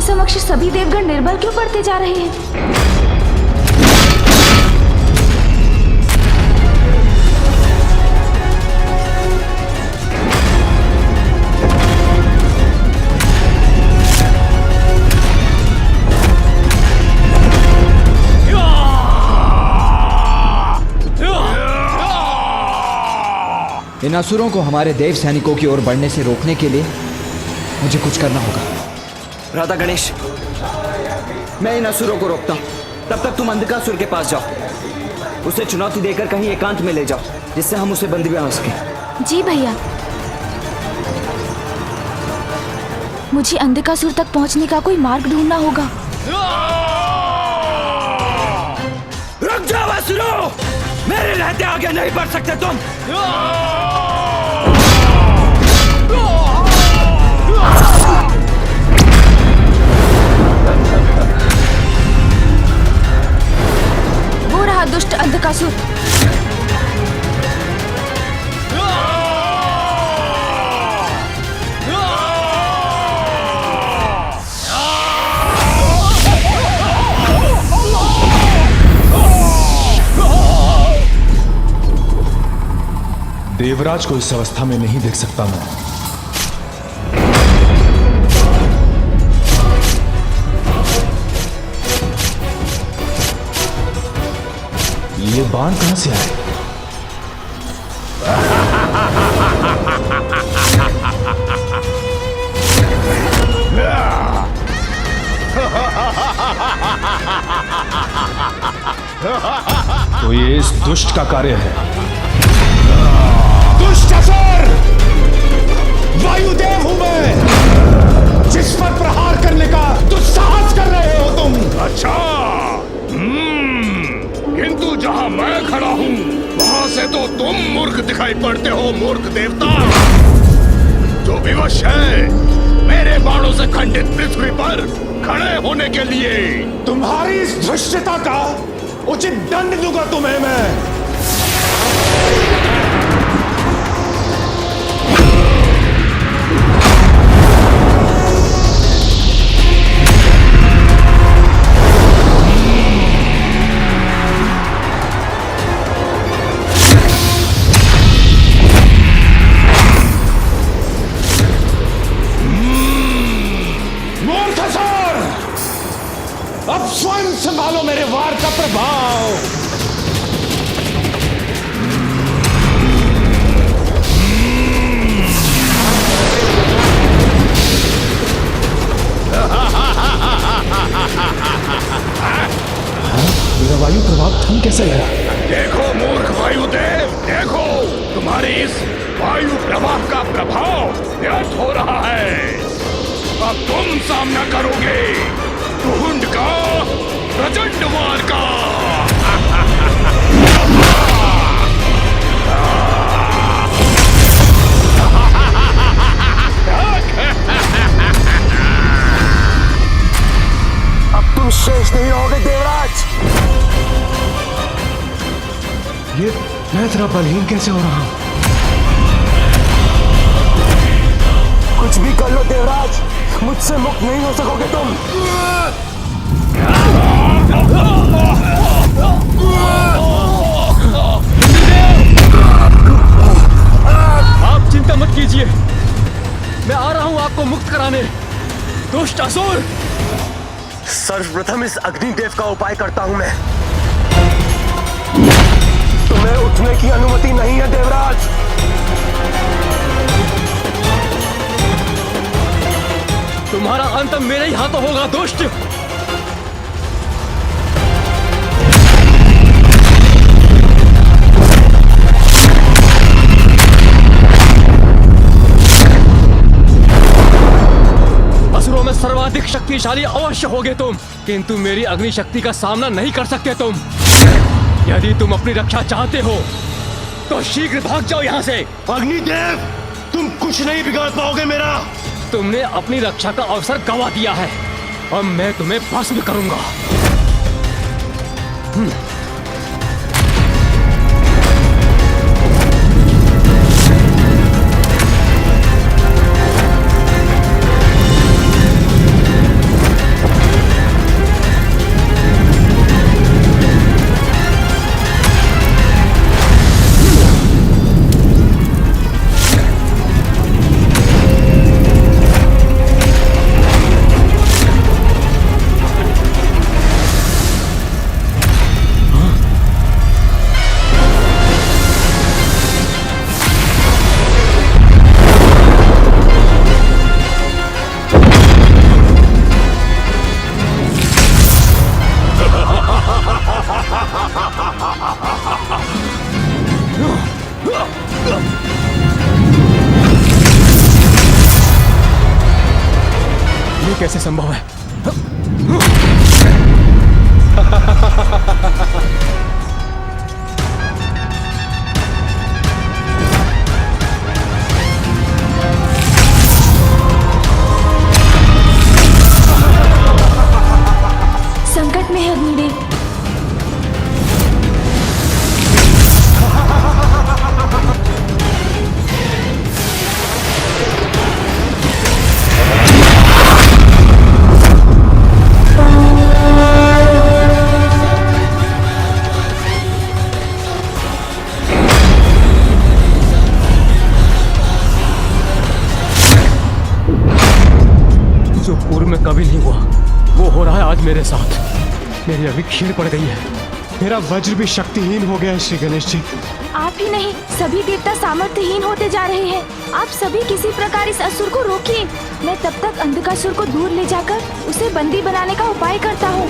समक्ष सभी देवगण निर्बल क्यों पड़ते जा रहे हैं? इन असुरों को हमारे देव सैनिकों की ओर बढ़ने से रोकने के लिए मुझे कुछ करना होगा। राधा गणेश, मैं इन असुरों को रोकता हूँ। तब तक तुम अंधकासुर के पास जाओ, उसे चुनौती देकर कहीं एकांत में ले जाओ, जिससे हम उसे बंदी बना सकें। जी भैया। मुझे अंधकासुर तक पहुंचने का कोई मार्ग ढूंढना होगा। रुक जाओ असुरों, मेरे रहते आगे नहीं बढ़ सकते तुम। वो रहा दुष्ट अंधकासुर। देवराज को इस अवस्था में नहीं देख सकता मैं। ये बाण कहां से आए? तो ये इस दुष्ट का कार्य है। दुष्ट असुर! वायुदेव हूं मैं, जिस पर प्रहार करने का दुस्साहस कर रहे हो तुम। अच्छा, किंतु जहां मैं खड़ा हूं वहां से तो तुम मूर्ख दिखाई पड़ते हो, मूर्ख देवता जो विवश है मेरे बाणों से खंडित पृथ्वी पर खड़े होने के लिए। तुम्हारी इस धृष्टता का उचित दंड दूंगा तुम्हें मैं। अब स्वयं संभालो मेरे वार का प्रभाव। मेरा वायु प्रभाव थम कैसे गया? देखो मूर्ख वायुदेव, देखो तुम्हारी इस वायु प्रवाह का प्रभाव व्यर्थ हो रहा है। अब तुम सामना करोगे कुहुंड का, प्रचंड वार का। अब तुम शेष नहीं रहोगे देवराज। ये मैं इतना बलहीन कैसे हो रहा हूं? कुछ भी कर लो देवराज, मुझसे मुक्त नहीं हो सकोगे तुम। आप चिंता मत कीजिए, मैं आ रहा हूं आपको मुक्त कराने। दुष्ट असुर! सर्वप्रथम इस अग्निदेव का उपाय करता हूं मैं। तुम्हें उठने की अनुमति नहीं है देवराज। तुम्हारा अंत मेरे ही हाथों होगा दुष्ट। असुरों में सर्वाधिक शक्तिशाली अवश्य होगे तुम, किंतु मेरी अग्नि शक्ति का सामना नहीं कर सकते तुम। यदि तुम अपनी रक्षा चाहते हो तो शीघ्र भाग जाओ यहाँ से। अग्निदेव, तुम कुछ नहीं बिगाड़ पाओगे मेरा। तुमने अपनी रक्षा का अवसर गंवा दिया है, अब मैं तुम्हें भस्म करूंगा। कैसे संभव है? संकट में है अग्निदेव। जो पूर्व में कभी नहीं हुआ वो हो रहा है आज मेरे साथ। मेरी अभी खीर पड़ गई है। मेरा वज्र भी शक्तिहीन हो गया है श्री गणेश जी। आप ही नहीं, सभी देवता सामर्थ्यहीन होते जा रहे हैं। आप सभी किसी प्रकार इस असुर को रोकिए। मैं तब तक अंधकासुर को दूर ले जाकर उसे बंदी बनाने का उपाय करता हूँ।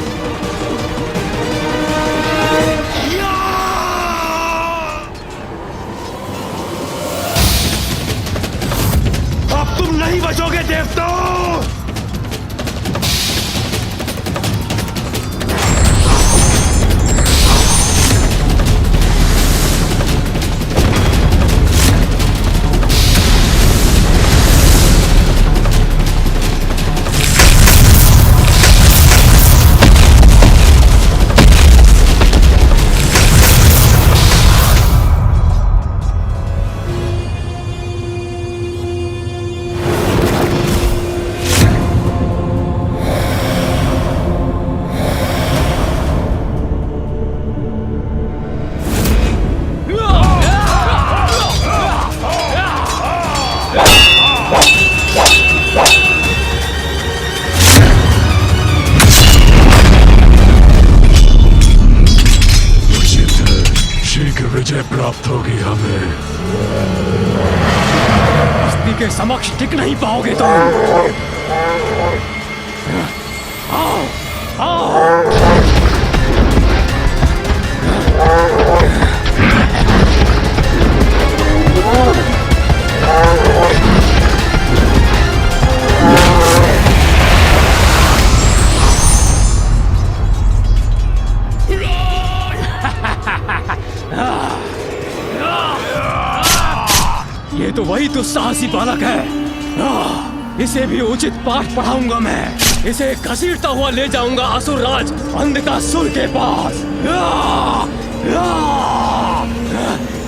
अब तुम नहीं बचोगे देवताओं। विजय प्राप्त होगी हमें। हस्ती के समक्ष टिक नहीं पाओगे तुम। आओ, आओ। ये तो वही दुस्साहसी बालक है। इसे भी उचित पाठ पढ़ाऊंगा मैं। इसे घसीटता हुआ ले जाऊंगा असुरराज अंधकासुर के पास।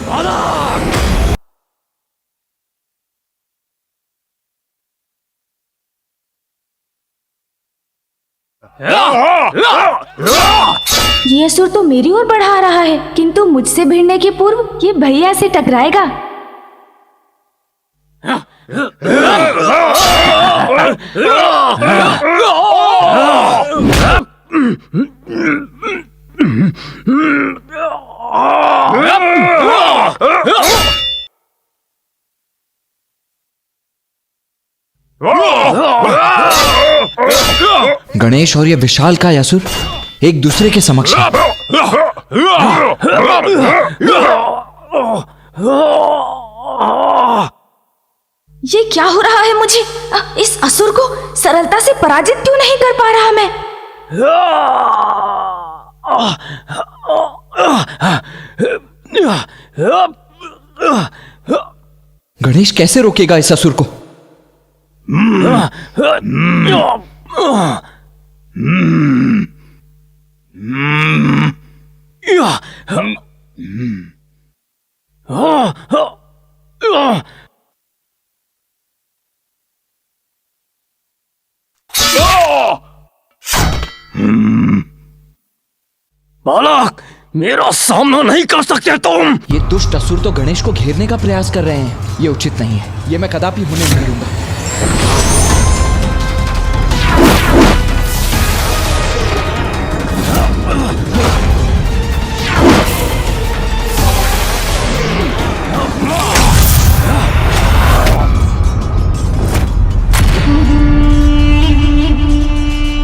बालक! ये असुर तो मेरी ओर बढ़ा रहा है, किंतु मुझसे भिड़ने के पूर्व ये भैया से टकराएगा। गणेश और ये विशालकाय असुर एक दूसरे के समक्ष हैं। ये क्या हो रहा है मुझे? इस असुर को सरलता से पराजित क्यों नहीं कर पा रहा मैं? गणेश कैसे रोकेगा इस असुर को? बालक, मेरा सामना नहीं कर सकते तुम। ये दुष्ट असुर तो गणेश को घेरने का प्रयास कर रहे हैं। ये उचित नहीं है। ये मैं कदापि होने नहीं दूंगा।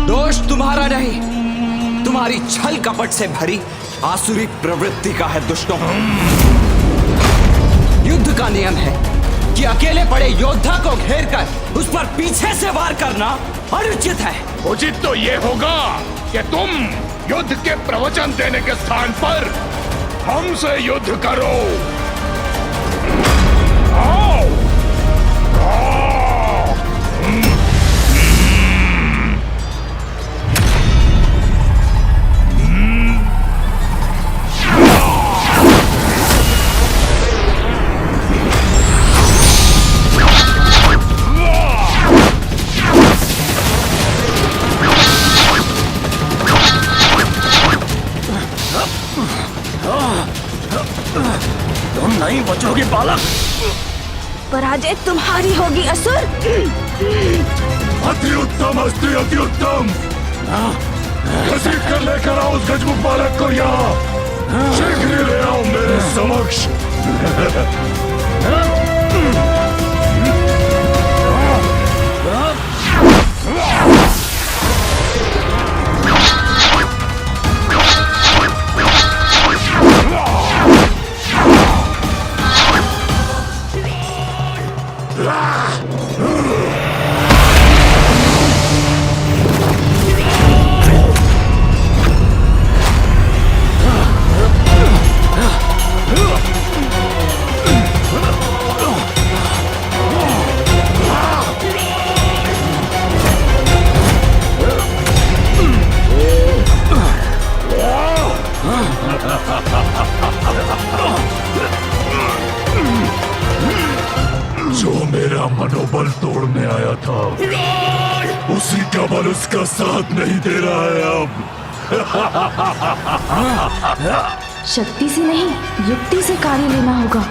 दोष तुम्हारा नहीं, तुम्हारी छल कपट से भरी आसुरी प्रवृत्ति का है दुष्टों। युद्ध का नियम है कि अकेले पड़े योद्धा को घेरकर उस पर पीछे से वार करना अनुचित है। उचित तो ये होगा कि तुम युद्ध के प्रवचन देने के स्थान पर हमसे युद्ध करो। आओ। तुम नहीं बचोगे बालक। पराजय तुम्हारी होगी असुर। अति उत्तम अस्ति अति उत्तम। घसीट कर लेकर आओ उस गजमुख बालक को यहाँ। शीघ्र ले आओ मेरे समक्ष। जो मेरा मनोबल तोड़ने आया था उसी का बल उसका साथ नहीं दे रहा है अब। शक्ति से नहीं, युक्ति से कार्य लेना होगा।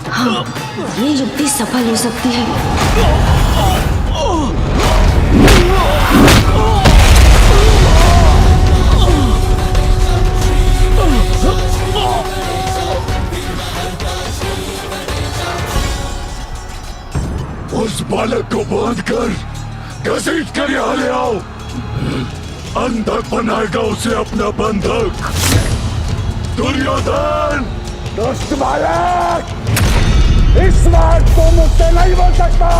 हाँ, ये युक्ति सफल हो सकती है। उस बालक को बांध कर घसीट कर यहाँ ले आओ। अंधक बनाएगा उसे अपना बंधक। दुर्योधन! दुष्ट बालक, इस बार तो मुझसे नहीं बन सकता।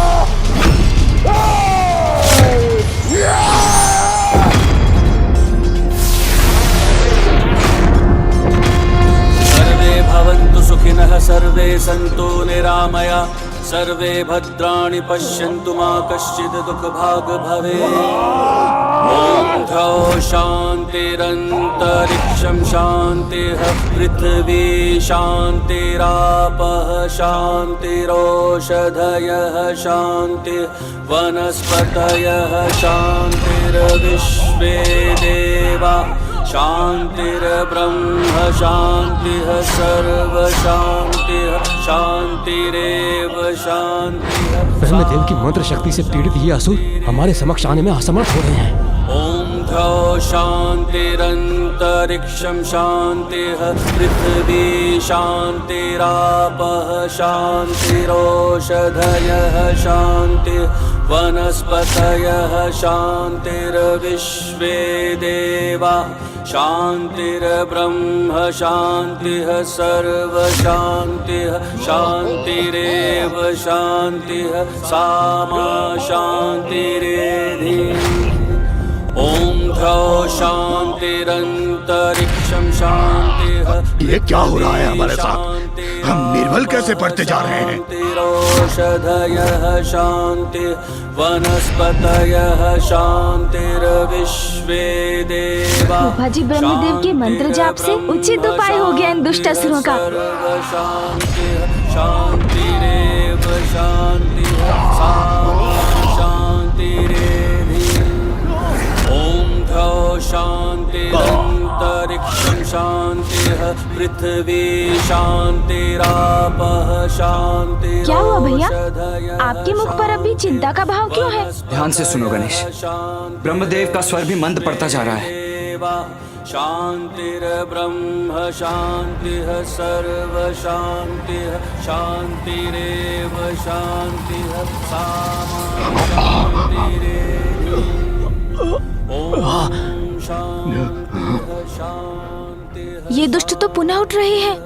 सर्वे भवन्तु सुखिनः सर्वे सन्तु निरामया सर्वे भद्राणि पश्यन्तु मा कश्चित् दुःखभाग् भवेत्। ॐ द्यौः शान्तिरन्तरिक्षं शान्तिः पृथिवी शान्तिरापः शान्तिरोषधयः शान्तिः वनस्पतयः शान्तिर्विश्वे देवा शान्तिर्ब्रह्म शान्तिः सर्वशान्तिः शान्तिरेव शान्तिः। ब्रह्मदेव की मंत्र शक्ति से पीड़ित ये असुर हमारे समक्ष आने में असमर्थ हो रहे हैं। ॐ द्यौः शान्तिरन्तरिक्षं शान्तिः पृथिवी शान्तिरापः शान्तिरोषधयः शान्तिः वनस्पतयः शान्तिर्विश्वे देवा शान्तिर्ब्रह्म शान्तिः सर्वशान्तिः शान्तिरेव शान्तिः सामा शान्तिरेधि। ॐ द्यौः शान्तिरन्तरिक्षं शान्तिः। ये क्या हो रहा है हमारे साथ? हम निर्बल कैसे पड़ते जा रहे हैं? शान्तिरोषधयः शान्तिः वनस्पतयः शान्तिर्विश्वे देवा। बाबाजी ब्रह्मदेव के मंत्र जाप से उचित उपाय हो गया इन दुष्ट असुरों का। शान्तिः शान्तिरेव शान्तिः सामा शान्तिरेधि। ॐ द्यौः शान्तिरन्तरिक्षं शान्तिः पृथिवी शान्तिरापः शान्तिः। क्या हुआ भैया? आपके मुख पर अभी चिंता का भाव क्यों है? ध्यान से सुनो गणेश, ब्रह्मदेव का स्वर भी मंद पड़ता जा रहा है। शान्तिर्ब्रह्म शान्तिः सर्व शान्तिः शान्तिरेव शान्तिः सामा शान्तिरेधि। ॐ शान्तिः शान्तिः। ये दुष्ट तो पुनः उठ रहे हैं।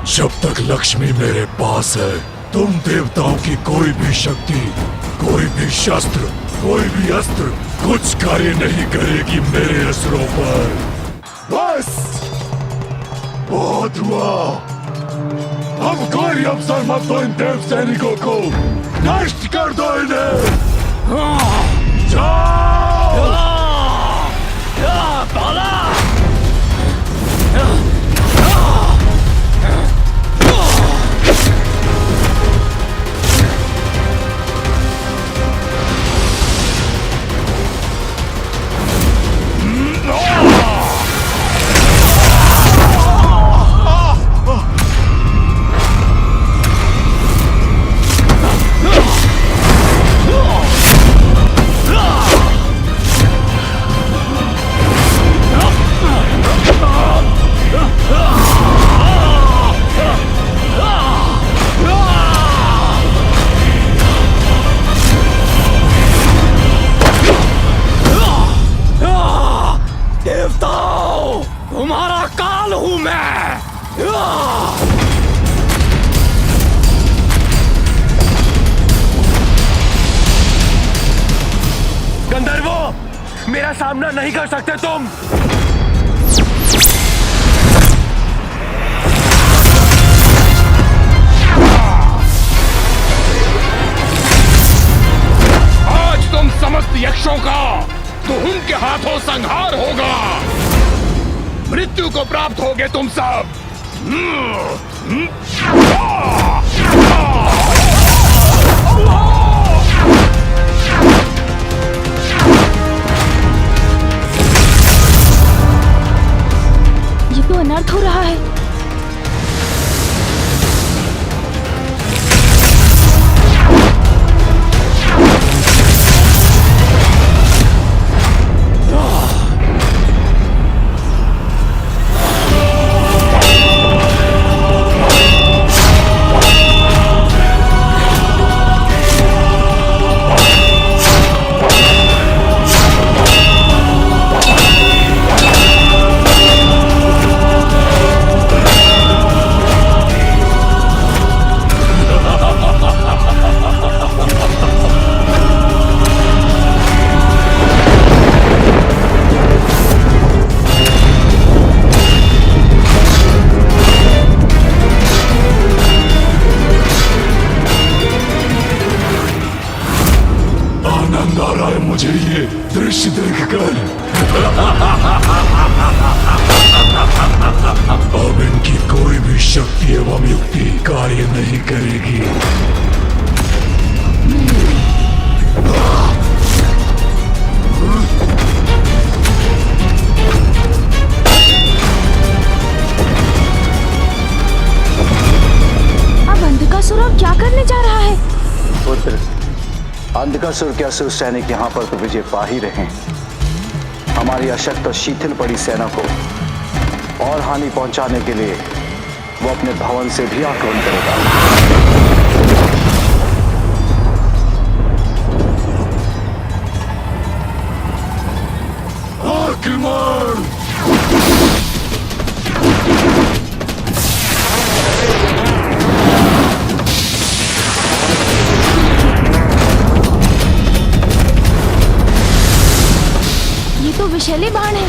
जब तक लक्ष्मी मेरे पास है, तुम देवताओं की कोई भी शक्ति, कोई भी शस्त्र, कोई भी अस्त्र कुछ कार्य नहीं करेगी मेरे असुरों पर। बस बहुत हुआ। अब कोई अवसर मत दो इन देव सैनिकों को, नष्ट कर दो इन्हें। जाओ। तुम्हारा काल हूं मैं। गंधर्वो, मेरा सामना नहीं कर सकते तुम। आज तुम समस्त यक्षों का तुहुन के हाथों संहार होगा। मृत्यु को प्राप्त होगे तुम सब। ये तो अनर्थ हो रहा है। मुझे ये दृश्य देखकर अब इनकी कोई भी शक्ति एवं युक्ति कार्य नहीं करेगी। अब अंधकासुर अब क्या करने जा रहा है? पुत्र, अंधकासुर के असुर सैनिक यहाँ पर तो विजय पा ही रहे हैं। हमारी अशक्त और शिथिल पड़ी सेना को और हानि पहुंचाने के लिए वो अपने भवन से भी आक्रमण करेगा। ये तो विषैले बाण है।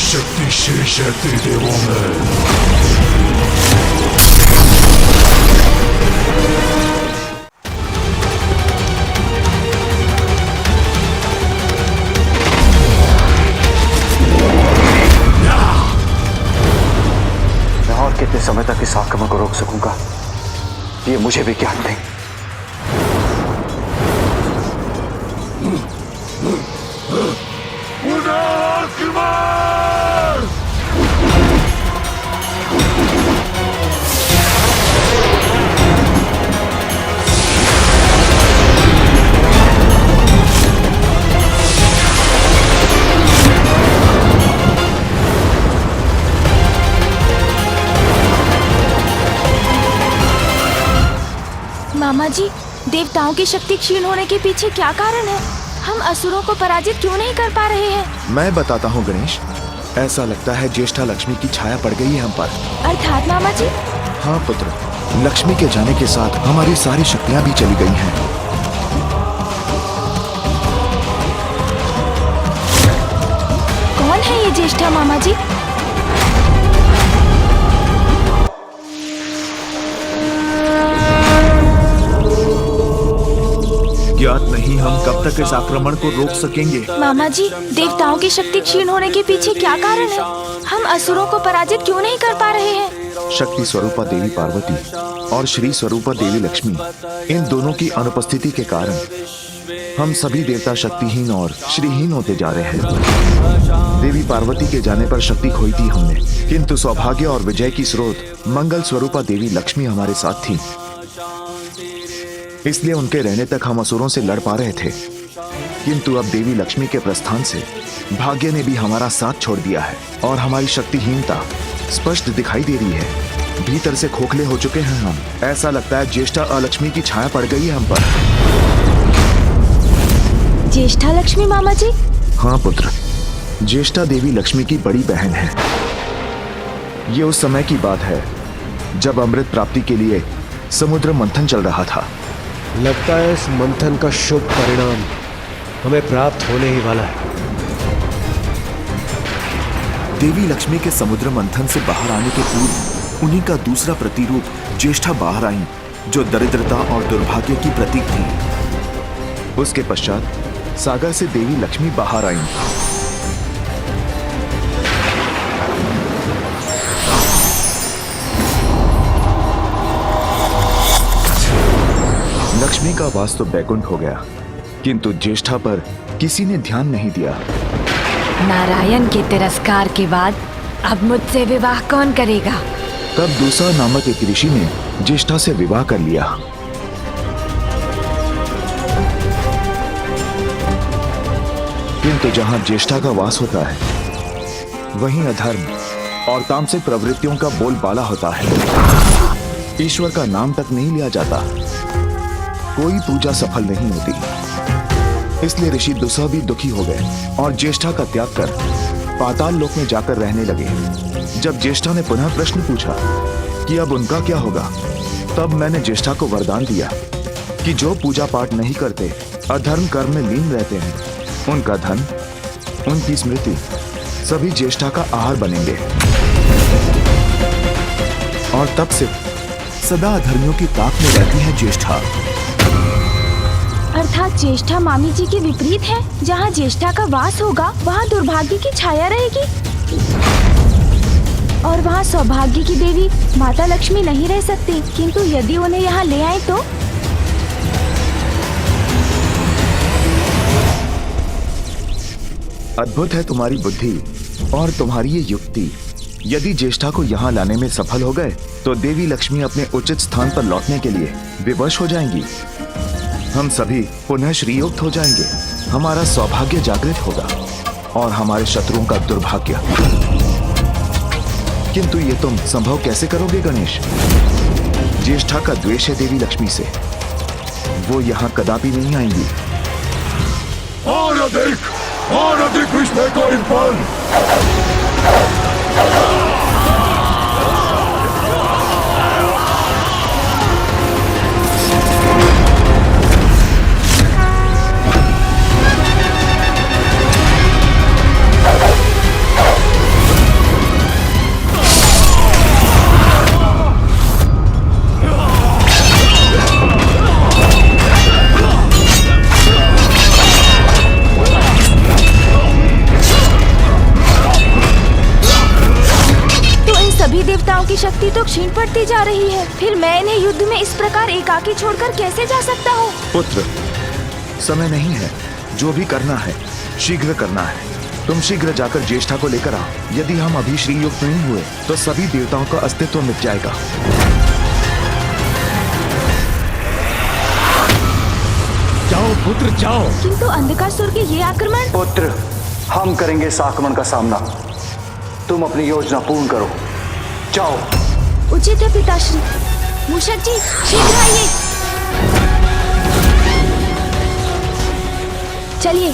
शक्ति शेष है त्रिदेवों में। मैं और कितने समय तक इस आक्रमण को रोक सकूंगा, ये मुझे भी ज्ञान दें। मामा जी, देवताओं की शक्ति क्षीण होने के पीछे क्या कारण है? हम असुरों को पराजित क्यों नहीं कर पा रहे हैं? मैं बताता हूँ गणेश। ऐसा लगता है ज्येष्ठा लक्ष्मी की छाया पड़ गई है हम पर। अर्थात मामा जी? हाँ पुत्र, लक्ष्मी के जाने के साथ हमारी सारी शक्तियाँ भी चली गई हैं। कौन है ये ज्येष्ठा मामा जी? ज्ञात नहीं हम कब तक इस आक्रमण को रोक सकेंगे। मामा जी, देवताओं की शक्ति क्षीण होने के पीछे क्या कारण है? हम असुरों को पराजित क्यों नहीं कर पा रहे हैं? शक्ति स्वरूपा देवी पार्वती और श्री स्वरूपा देवी लक्ष्मी, इन दोनों की अनुपस्थिति के कारण हम सभी देवता शक्तिहीन और श्रीहीन होते जा रहे हैं। देवी पार्वती के जाने पर शक्ति खोई थी हमने, किंतु सौभाग्य और विजय की स्रोत मंगल स्वरूपा देवी लक्ष्मी हमारे साथ थी। इसलिए उनके रहने तक हम असुरों से लड़ पा रहे थे। किंतु अब देवी लक्ष्मी के प्रस्थान से भाग्य ने भी हमारा साथ छोड़ दिया है और हमारी शक्तिहीनता स्पष्ट दिखाई दे रही है। भीतर से खोखले हो चुके हैं हम। ऐसा लगता है ज्येष्ठा अलक्ष्मी की छाया पड़ गई है हम पर। ज्येष्ठा लक्ष्मी मामा जी? हाँ पुत्र, ज्येष्ठा देवी लक्ष्मी की बड़ी बहन है। ये उस समय की बात है जब अमृत प्राप्ति के लिए समुद्र मंथन चल रहा था। लगता है इस मंथन का शुभ परिणाम हमें प्राप्त होने ही वाला है। देवी लक्ष्मी के समुद्र मंथन से बाहर आने के पूर्व उन्हीं का दूसरा प्रतिरूप ज्येष्ठा बाहर आई, जो दरिद्रता और दुर्भाग्य की प्रतीक थी। उसके पश्चात सागर से देवी लक्ष्मी बाहर आई। लक्ष्मी का वास तो बैकुंठ हो गया, किंतु ज्येष्ठा पर किसी ने ध्यान नहीं दिया। नारायण के तिरस्कार के बाद अब मुझसे विवाह कौन करेगा? तब दूसरा नामक एक ऋषि ने ज्येष्ठा से विवाह कर लिया। किंतु जहां ज्येष्ठा का वास होता है, वहीं अधर्म और तामसिक प्रवृत्तियों का बोलबाला होता है। ईश्वर का नाम तक नहीं लिया जाता, कोई पूजा सफल नहीं होती। इसलिए ऋषि दुस्सह भी दुखी हो गए और ज्येष्ठा का त्याग कर पाताल लोक में जाकर रहने लगे। जब ज्येष्ठा ने पुनः प्रश्न पूछा कि अब उनका क्या होगा, तब मैंने ज्येष्ठा को वरदान दिया कि जो पूजा पाठ नहीं करते, अधर्म कर्म में लीन रहते हैं, उनका धन, उनकी स्मृति सभी ज्येष्ठा का आहार बनेंगे और तब से सदा अधर्मियों की ताक में रहती है ज्येष्ठा। अर्थात ज्येष्ठा मामी जी के विपरीत है। जहाँ ज्येष्ठा का वास होगा, वहाँ दुर्भाग्य की छाया रहेगी और वहाँ सौभाग्य की देवी माता लक्ष्मी नहीं रह सकती। किंतु यदि उन्हें यहाँ ले आए तो? अद्भुत है तुम्हारी बुद्धि और तुम्हारी ये युक्ति। यदि ज्येष्ठा को यहाँ लाने में सफल हो गए, तो देवी लक्ष्मी अपने उचित स्थान पर लौटने के लिए विवश हो जाएंगी। हम सभी पुनः श्रीयुक्त हो जाएंगे, हमारा सौभाग्य जागृत होगा और हमारे शत्रुओं का दुर्भाग्य। किंतु ये तुम संभव कैसे करोगे गणेश? ज्येष्ठा का द्वेष है देवी लक्ष्मी से, वो यहाँ कदापि नहीं आएंगी। और अधिक विस्मय को इन पर। देवताओं की शक्ति तो क्षीण पड़ती जा रही है। फिर मैं इन्हें युद्ध में इस प्रकार एकाकी छोड़कर कैसे जा सकता हूँ? पुत्र, समय नहीं है। जो भी करना है शीघ्र करना है। तुम शीघ्र जाकर ज्येष्ठा को लेकर आओ। यदि हम अभी श्रीयुक्त नहीं हुए तो सभी देवताओं का अस्तित्व मिट जाएगा। जाओ पुत्र जाओ। किंतु अंधकासुर के ये आक्रमण। पुत्र, हम करेंगे इस आक्रमण का सामना। तुम अपनी योजना पूर्ण करो, जाओ। उचित है पिताश्री। मूषक जी शीघ्र आइए। चलिए।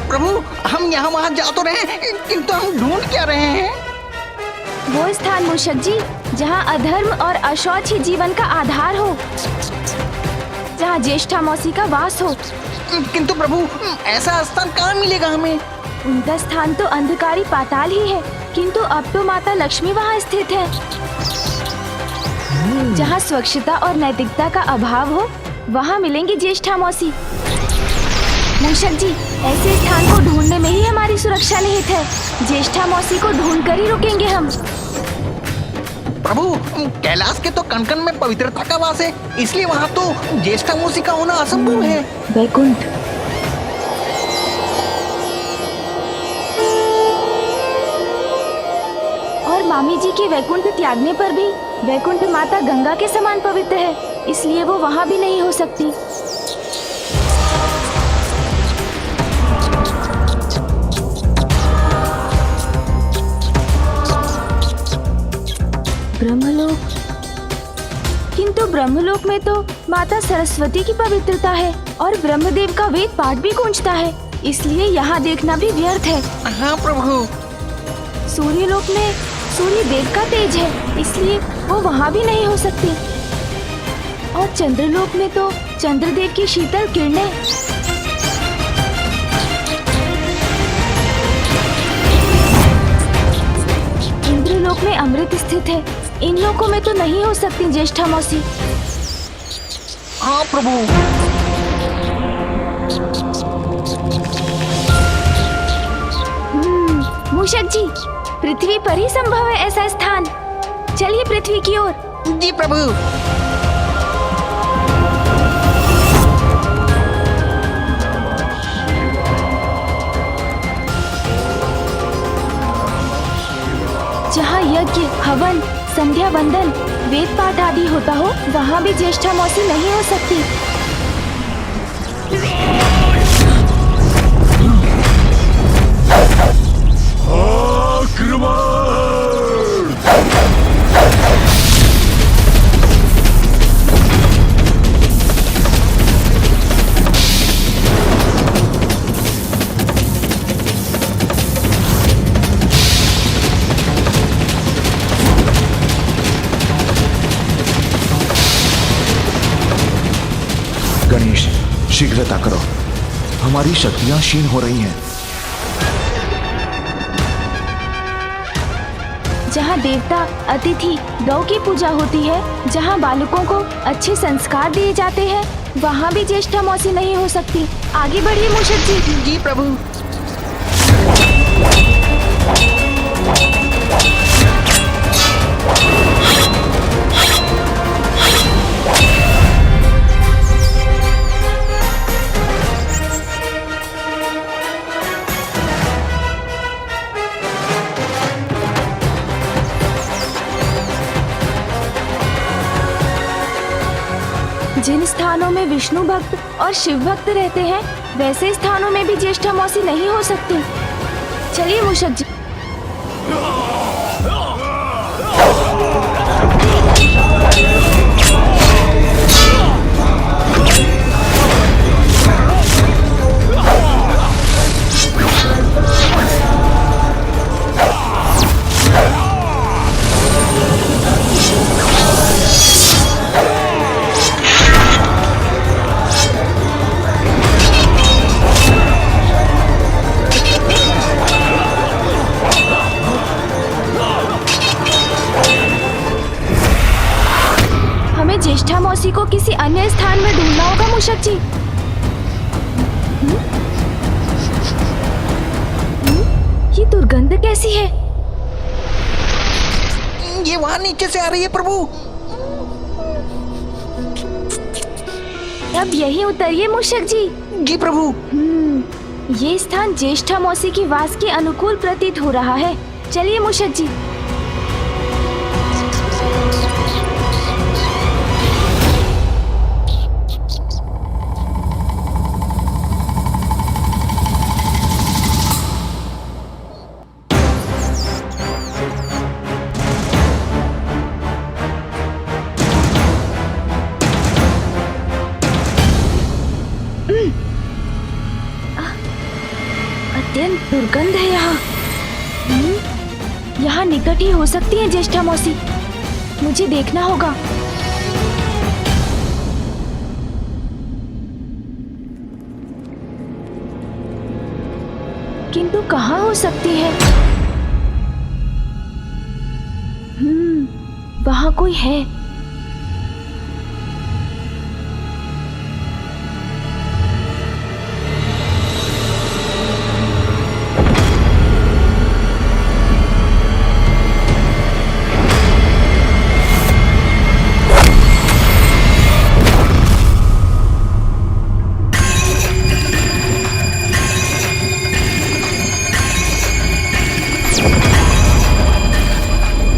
प्रभु, हम यहाँ वहाँ जा तो रहे हैं, किंतु हम ढूंढ क्या रहे हैं? वो स्थान मूषक जी जहाँ अधर्म और अशौच ही जीवन का आधार हो, जहाँ ज्येष्ठा मौसी का वास हो। किंतु प्रभु, ऐसा स्थान कहाँ मिलेगा हमें? उनका स्थान तो अंधकारी पाताल ही है, किंतु अब तो माता लक्ष्मी वहाँ स्थित है। जहाँ स्वच्छता और नैतिकता का अभाव हो, वहाँ मिलेंगी ज्येष्ठा मौसी। मूषक जी, ऐसे स्थान को ढूंढने में ही हमारी सुरक्षा निहित है। ज्येष्ठा मौसी को ढूंढकर ही रुकेंगे हम। प्रभु, कैलाश के तो कण-कण में पवित्रता का वास है, इसलिए वहाँ तो ज्येष्ठा मौसी का होना असंभव है। वैकुंठ। और मामी जी के वैकुंठ त्यागने पर भी वैकुंठ माता गंगा के समान पवित्र है, इसलिए वो वहाँ भी नहीं हो सकती। ब्रह्मलोक, किंतु ब्रह्मलोक में तो माता सरस्वती की पवित्रता है और ब्रह्मदेव का वेद पाठ भी गूंजता है, इसलिए यहाँ देखना भी व्यर्थ है। हाँ प्रभु। सूर्यलोक में सूर्य देव का तेज है, इसलिए वो वहाँ भी नहीं हो सकती। और चंद्रलोक में तो चंद्रदेव की शीतल किरणें। इंद्रलोक में अमृत स्थित है, इन लोकों में तो नहीं हो सकती ज्येष्ठा मौसी। हाँ प्रभु। मूषक जी, पृथ्वी पर ही संभव है ऐसा स्थान। चलिए पृथ्वी की ओर। जी प्रभु। जहाँ यज्ञ, हवन, संध्या वंदन, वेद पाठ आदि होता हो, वहाँ भी ज्येष्ठा मौसी नहीं हो सकती। गणेश, शीघ्रता करो, हमारी शक्तियां क्षीण हो रही हैं। जहाँ देवता, अतिथि, गौ की पूजा होती है, जहाँ बालकों को अच्छे संस्कार दिए जाते हैं, वहाँ भी ज्येष्ठा मौसी नहीं हो सकती। आगे बढ़िए मूषक जी। जी प्रभु। जिन स्थानों में विष्णु भक्त और शिव भक्त रहते हैं, वैसे स्थानों में भी ज्येष्ठा मौसी नहीं हो सकती। चलिए मूषक जी। ज्येष्ठा मौसी को किसी अन्य स्थान में ढूंढना होगा मूषक जी। ये दुर्गंध कैसी है? ये वहाँ नीचे से आ रही है प्रभु। अब यही उतरिए मूषक जी। जी प्रभु। ये स्थान ज्येष्ठा मौसी की वास के अनुकूल प्रतीत हो रहा है। चलिए मूषक जी। दुर्गंध है यहाँ। यहाँ निकट ही हो सकती है ज्येष्ठा मौसी। मुझे देखना होगा। किंतु कहाँ हो सकती है? वहाँ कोई है।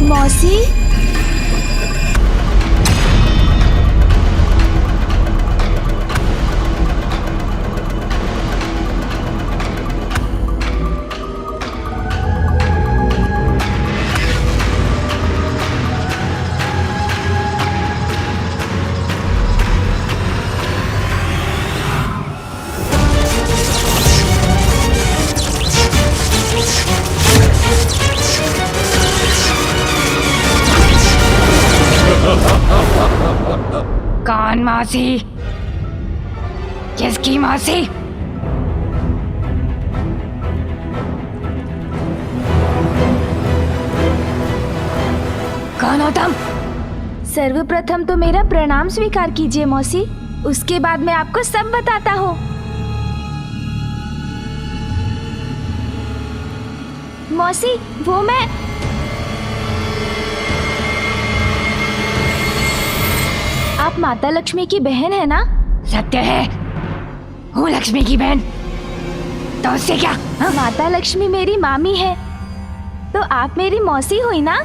मौसी, कौन मौसी? किसकी मौसी? कौन हो तुम? सर्वप्रथम तो मेरा प्रणाम स्वीकार कीजिए मौसी। उसके बाद मैं आपको सब बताता हूँ। मौसी, वो मैं आप माता लक्ष्मी की बहन है ना? सत्य है, हूँ लक्ष्मी की बहन। तो उससे क्या? हाँ? माता लक्ष्मी मेरी मामी है, तो आप मेरी मौसी हुई ना?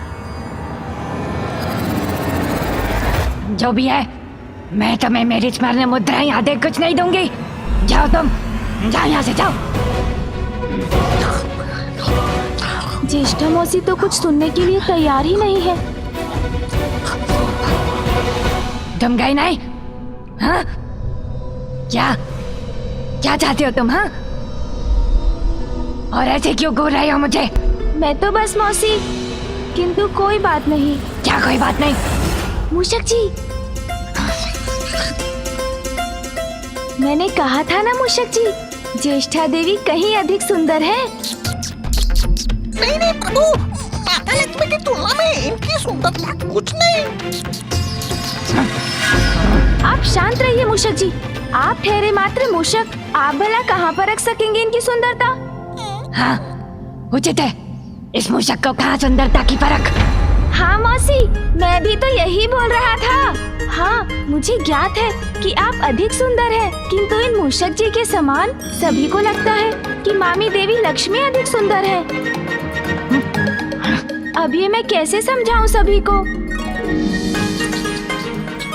जो भी है, मैं तुम्हें मेरी स्मरण मुद्राएं आदि कुछ नहीं दूंगी। जाओ तुम, जाओ यहाँ से, जाओ। ज्येष्ठा मौसी तो कुछ सुनने के लिए तैयार ही नहीं है। तुम गई नहीं? हाँ? क्या क्या चाहते हो तुम? हाँ? और ऐसे क्यों घूर रहे हो मुझे? मैं तो बस मौसी, किंतु कोई बात नहीं। क्या कोई बात नहीं? मूषक जी, मैंने कहा था ना मूषक जी, ज्येष्ठा देवी कहीं अधिक सुंदर है। नहीं नहीं प्रभु, माता लक्ष्मी की तुलना में इनकी सुंदरता कुछ नहीं। आप शांत रहिए मूषक जी। आप ठहरे मात्र मूषक, आप भला कहाँ पर रख सकेंगे इनकी सुंदरता? हाँ, उचित है। इस मूषक को कहाँ सुंदरता की परख? हाँ मौसी, मैं भी तो यही बोल रहा था। हाँ, मुझे ज्ञात है कि आप अधिक सुंदर हैं, किंतु इन मूषक जी के समान सभी को लगता है कि मामी देवी लक्ष्मी अधिक सुंदर है। अब ये मैं कैसे समझाऊं सभी को?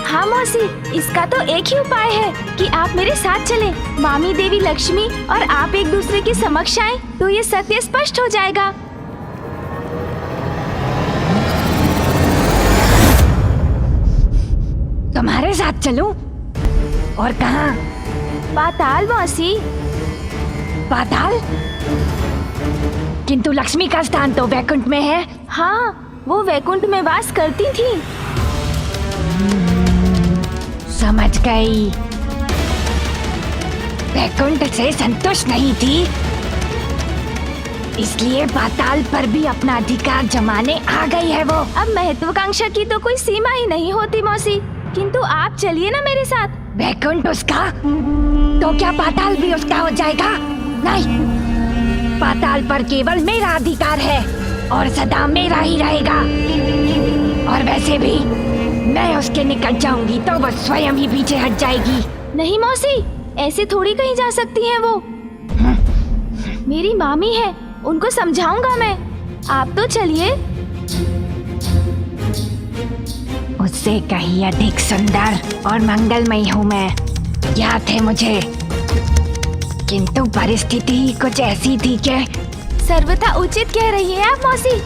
हाँ मौसी, इसका तो एक ही उपाय है कि आप मेरे साथ चलें। मामी देवी लक्ष्मी और आप एक दूसरे के समक्ष आएं, तो ये सत्य स्पष्ट हो जाएगा। तुम्हारे साथ चलूं? और कहाँ? पाताल मौसी। पाताल? किंतु लक्ष्मी का स्थान तो वैकुंठ में है। हाँ, वो वैकुंठ में वास करती थी। समझ गई। वैकुंठ से संतुष्ट नहीं थी, इसलिए पाताल पर भी अपना अधिकार जमाने आ गई है वो। अब महत्वाकांक्षा की तो कोई सीमा ही नहीं होती मौसी, किंतु आप चलिए ना मेरे साथ। वैकुंठ उसका, तो क्या पाताल भी उसका हो जाएगा? नहीं, पाताल पर केवल मेरा अधिकार है और सदा मेरा ही रहेगा। और वैसे भी मैं उसके निकट जाऊंगी तो वो स्वयं ही पीछे हट जाएगी। नहीं मौसी, ऐसे थोड़ी कहीं जा सकती हैं वो। मेरी मामी है, उनको समझाऊंगा मैं। आप तो चलिए। उससे कहीं अधिक सुंदर और मंगलमयी हूँ मैं, याद है मुझे। किंतु परिस्थिति ही कुछ ऐसी थी कि सर्वथा उचित कह रही है आप मौसी,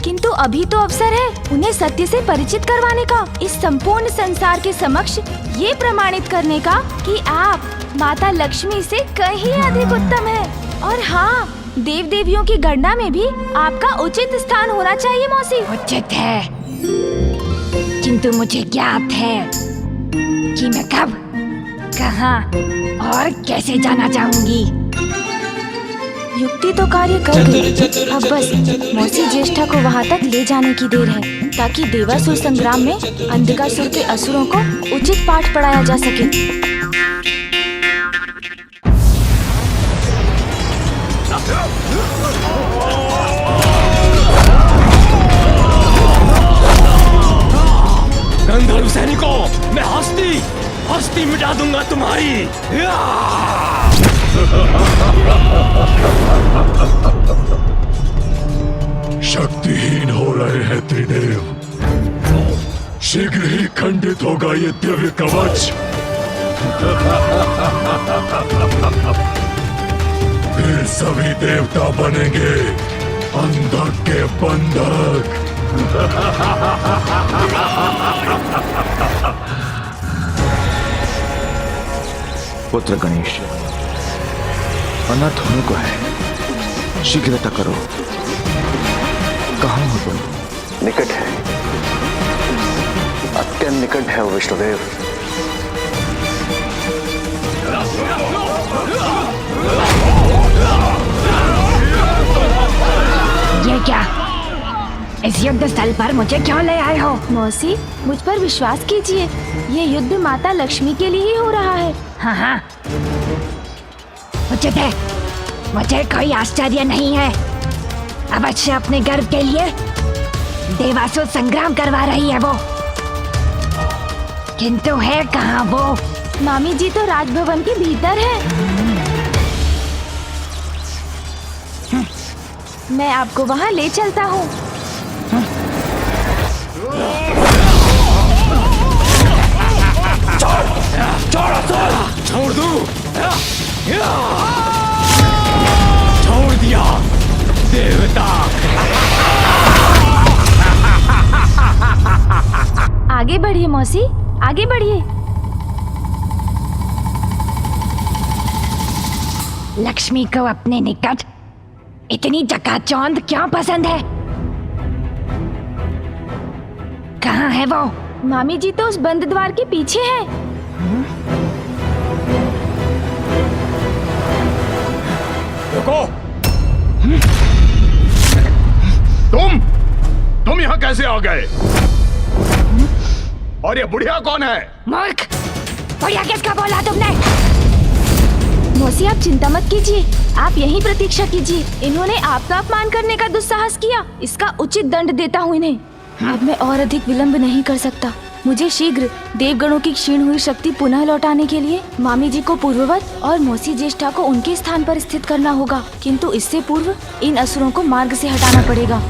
किंतु अभी तो अवसर है उन्हें सत्य से परिचित करवाने का, इस संपूर्ण संसार के समक्ष ये प्रमाणित करने का कि आप माता लक्ष्मी से कहीं अधिक उत्तम है। और हाँ, देव देवियों की गणना में भी आपका उचित स्थान होना चाहिए मौसी। उचित है, किंतु मुझे ज्ञात है कि मैं कब, कहाँ और कैसे जाना चाहूंगी। युक्ति तो कार्य कर गई, अब बस मौसी ज्येष्ठा को वहाँ तक ले जाने की देर है, ताकि देवासुर संग्राम में अंधकासुर के असुरों को उचित पाठ पढ़ाया जा सके। गंधर्व सैनिकों, मैं हस्ती मिटा दूंगा तुम्हारी। शक्तिहीन हो रहे हैं त्रिदेव। शीघ्र ही खंडित होगा ये दिव्य कवच। फिर सभी देवता बनेंगे अंधक के बंधक। पुत्र गणेश, अनर्थ होने को है, शीघ्रता करो। कहाँ हो तुम? निकट है, अत्यंत निकट है विष्णुदेव। ये क्या? इस युद्ध स्थल पर मुझे क्यों ले आए हो? मौसी, मुझ पर विश्वास कीजिए, ये युद्ध माता लक्ष्मी के लिए ही हो रहा है। हाँ हाँ, उचित है, मुझे कोई आश्चर्य नहीं है। अवश्य अपने गर्व के लिए देवासुर संग्राम करवा रही है वो, किंतु है कहाँ वो? मामी जी तो राजभवन के भीतर है। मैं आपको वहाँ ले चलता हूँ। छोड़ दूं? छोड़ दिया देवता। आगे बढ़िए मौसी, आगे बढ़िए। लक्ष्मी को अपने निकट इतनी चकाचौंध क्यों पसंद है? कहाँ है वो? मामी जी तो उस बंद द्वार के पीछे है। देखो, तुम यहाँ कैसे आ गए? और ये बुढ़िया कौन है? मूर्ख, बुढ़िया किसका बोला तुमने? मौसी आप चिंता मत कीजिए, आप यहीं प्रतीक्षा कीजिए। इन्होंने आपका अपमान करने का दुस्साहस किया, इसका उचित दंड देता हूँ इन्हें। अब मैं और अधिक विलंब नहीं कर सकता। मुझे शीघ्र देवगणों की क्षीण हुई शक्ति पुनः लौटाने के लिए मामी जी को पूर्ववत और मौसी ज्येष्ठा को उनके स्थान पर स्थित करना होगा, किंतु इससे पूर्व इन असुरों को मार्ग से हटाना पड़ेगा।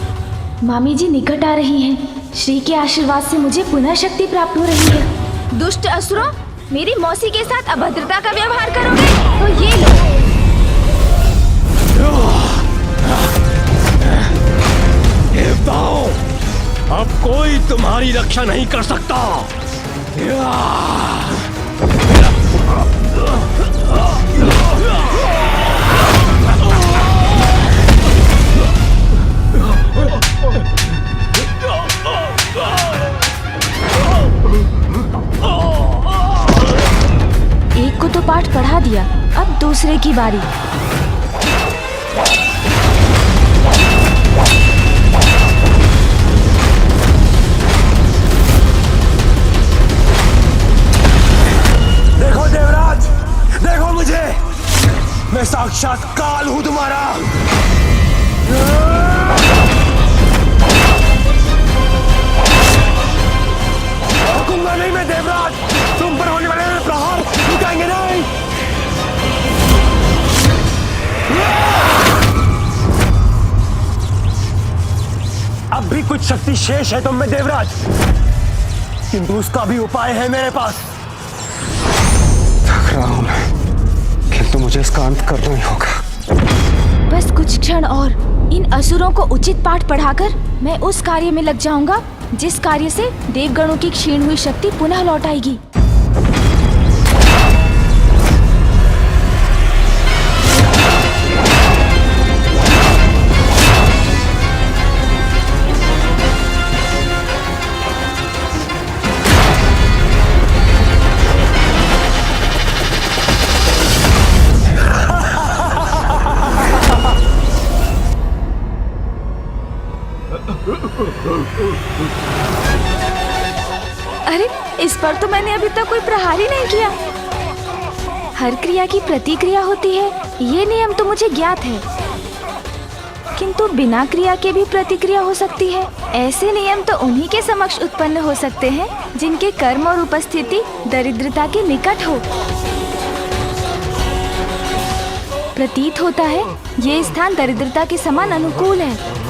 मामी जी निकट आ रही हैं। श्री के आशीर्वाद से मुझे पुनः शक्ति प्राप्त हो रही है। दुष्ट असुरों, मेरी मौसी के साथ अभद्रता का व्यवहार करोगे तो ये लो। देवताओं, अब कोई तुम्हारी रक्षा नहीं कर सकता। एक को तो पाठ पढ़ा दिया, अब दूसरे की बारी। देखो देवराज, देखो मुझे, मैं साक्षात काल हूं तुम्हारा। रुकूंगा नहीं मैं देवराज, तुम पर होने वाले प्रहार रुकेंगे नहीं। अब भी कुछ शक्ति शेष है तुम में देवराज, किंतु उसका भी उपाय है मेरे पास। थक रहा हूं मैं, किंतु मुझे इसका अंत करना ही होगा। बस कुछ क्षण और, इन असुरों को उचित पाठ पढ़ाकर मैं उस कार्य में लग जाऊंगा जिस कार्य से देवगणों की क्षीण हुई शक्ति पुनः लौट आएगी। अरे इस पर तो मैंने अभी तक कोई प्रहार ही नहीं किया। हर क्रिया की प्रतिक्रिया होती है, ये नियम तो मुझे ज्ञात है, किंतु बिना क्रिया के भी प्रतिक्रिया हो सकती है। ऐसे नियम तो उन्हीं के समक्ष उत्पन्न हो सकते हैं जिनके कर्म और उपस्थिति दरिद्रता के निकट हो। प्रतीत होता है ये स्थान दरिद्रता के समान अनुकूल है।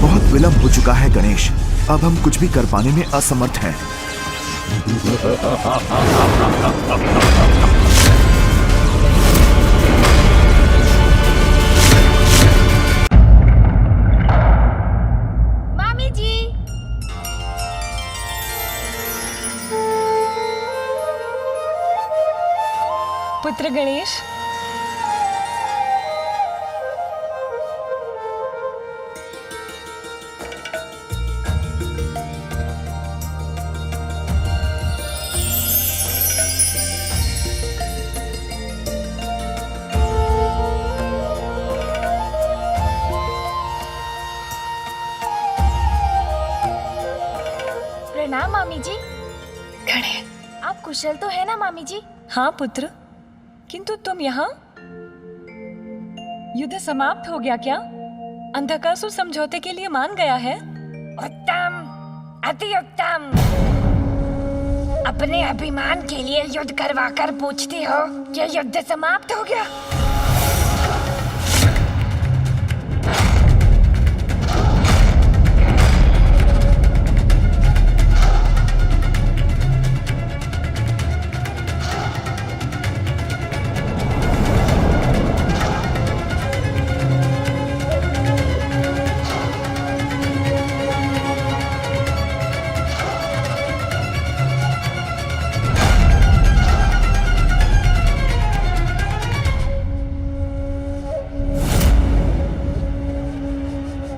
बहुत विलंब हो चुका है गणेश, अब हम कुछ भी कर पाने में असमर्थ हैं। मामी जी, पुत्र गणेश, प्रणाम मामी जी। गणेश। आप कुशल तो है ना मामी जी? हाँ पुत्र, किंतु तुम यहाँ? युद्ध समाप्त हो गया क्या? अंधकासुर समझौते के लिए मान गया है? उत्तम, अति उत्तम। अपने अभिमान के लिए युद्ध करवाकर पूछती हो कि युद्ध समाप्त हो गया?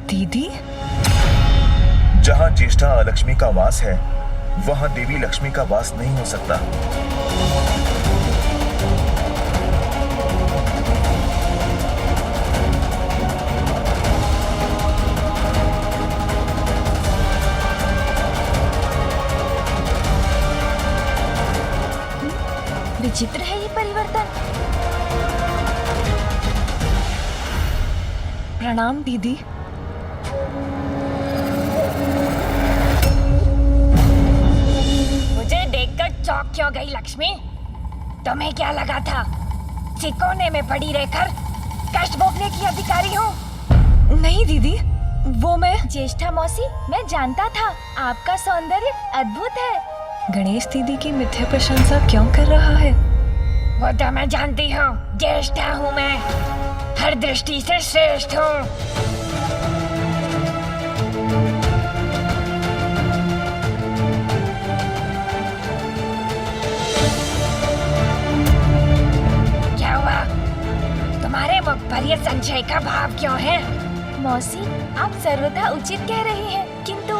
दीदी, जहाँ ज्येष्ठा लक्ष्मी का वास है, वहाँ देवी लक्ष्मी का वास नहीं हो सकता। विचित्र है ये परिवर्तन। प्रणाम दीदी। मुझे देखकर चौंक क्यों गई लक्ष्मी? तुम्हें क्या लगा था सिकोने में पड़ी रहकर कष्ट भोगने की अधिकारी हूँ? नहीं दीदी, वो मैं। ज्येष्ठा मौसी, मैं जानता था आपका सौंदर्य अद्भुत है। गणेश दीदी की मिथ्या प्रशंसा क्यों कर रहा है? वो तो मैं जानती हूँ, ज्येष्ठा हूँ मैं, हर दृष्टि से श्रेष्ठ हूँ। क्या हुआ? तुम्हारे मुख पर ये संशय का भाव क्यों है? मौसी, आप सर्वथा उचित कह रही हैं, किंतु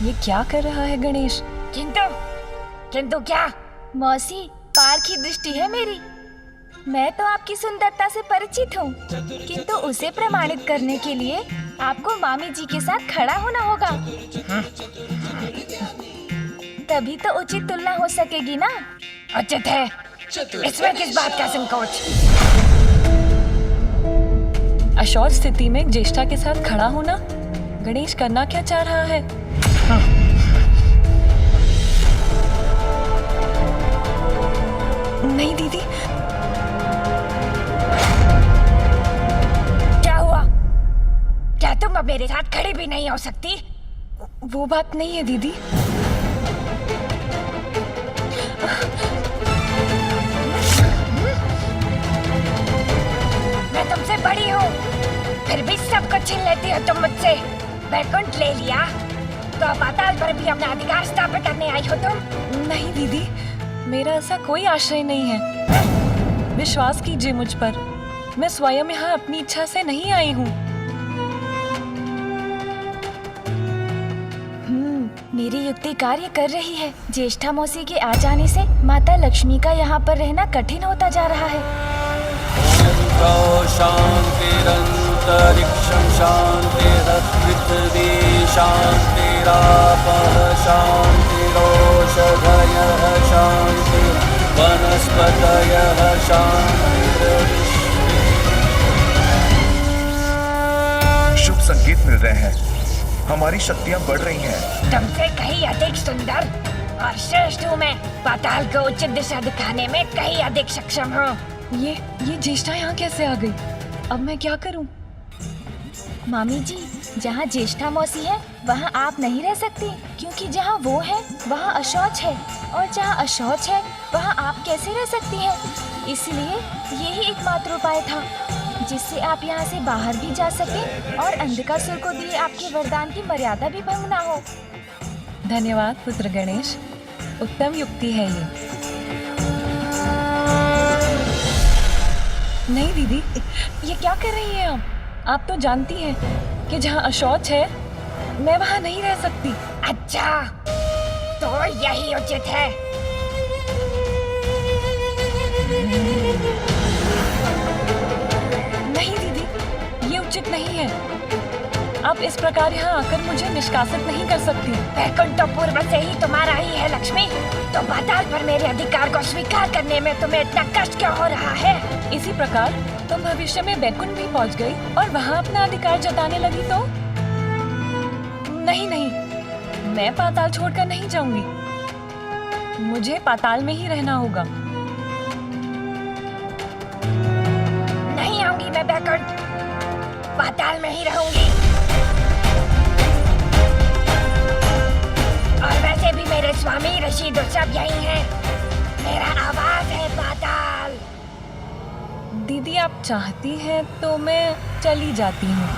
ये क्या कर रहा है गणेश? किंतु क्या? मौसी, पार की दृष्टि है मेरी। मैं तो आपकी सुंदरता से परिचित हूँ, किंतु उसे प्रमाणित करने के लिए आपको मामी जी के साथ खड़ा होना होगा। तभी तो उचित तुलना हो सकेगी ना। उचित है, इसमें किस बात का संकोच? अशौच स्थिति में ज्येष्ठा के साथ खड़ा होना गणेश करना क्या चाह रहा है? नहीं दीदी। क्या हुआ? क्या तुम अब मेरे साथ खड़ी भी नहीं हो सकती? वो बात नहीं है दीदी। फिर भी सब कुछ छीन लेती हो तुम मुझसे। वैकुंठ ले लिया तो पाताल पर भी अपना अधिकार स्थापित करने आई हो तुम। नहीं दीदी, मेरा ऐसा कोई आशय नहीं है। विश्वास कीजिए मुझ पर, मैं स्वयं यहाँ अपनी इच्छा से नहीं आई हूँ। मेरी युक्ति कार्य कर रही है। ज्येष्ठा मौसी के आ जाने से माता लक्ष्मी का यहाँ पर रहना कठिन होता जा रहा है। शान्तिरन्तरिक्षं शान्तिरपृथिवी शान्तिरापः शान्तिरोषधयः शान्ति वनस्पतयः शान्तिर्विश्वे। शुभ संकेत मिल रहे हैं, हमारी शक्तियां बढ़ रही हैं। तुमसे कहीं अधिक सुंदर और श्रेष्ठ हूँ मैं। पाताल को उचित दिशा दिखाने में कहीं अधिक सक्षम हूँ। ये ज्येष्ठा यहाँ कैसे आ गई? अब मैं क्या करूँ? मामी जी, जहाँ ज्येष्ठा मौसी है वहाँ आप नहीं रह सकती, क्योंकि जहाँ वो है वहाँ अशौच है, और जहाँ अशौच है वहाँ आप कैसे रह सकती हैं? इसलिए यही एकमात्र उपाय था जिससे आप यहाँ से बाहर भी जा सकें और अंधकासुर को दिए आपके वरदान की मर्यादा भी भंग ना हो। धन्यवाद पुत्र गणेश, उत्तम युक्ति है ये। नहीं दीदी, ये क्या कर रही हैं आप? आप तो जानती हैं कि जहाँ अशौच है मैं वहाँ नहीं रह सकती। अच्छा, तो यही उचित है। नहीं दीदी, ये उचित नहीं है। आप इस प्रकार यहाँ आकर मुझे निष्कासित नहीं कर सकती। वैकुंठ तो पूर्व से ही तुम्हारा ही है लक्ष्मी, तो पाताल पर मेरे अधिकार को स्वीकार करने में तुम्हें इतना कष्ट क्यों हो रहा है? इसी प्रकार तुम भविष्य में वैकुंठ भी पहुँच गई और वहाँ अपना अधिकार जताने लगी तो? नहीं नहीं, मैं पाताल छोड़कर नहीं जाऊंगी। मुझे पाताल में ही रहना होगा। नहीं आऊंगी मैं वैकुंठ, पाताल में ही रहूंगी। और वैसे भी मेरे स्वामी ऋषि सब यही हैं। मेरा आवास है पाताल। दीदी, आप चाहती हैं तो मैं चली जाती हूँ।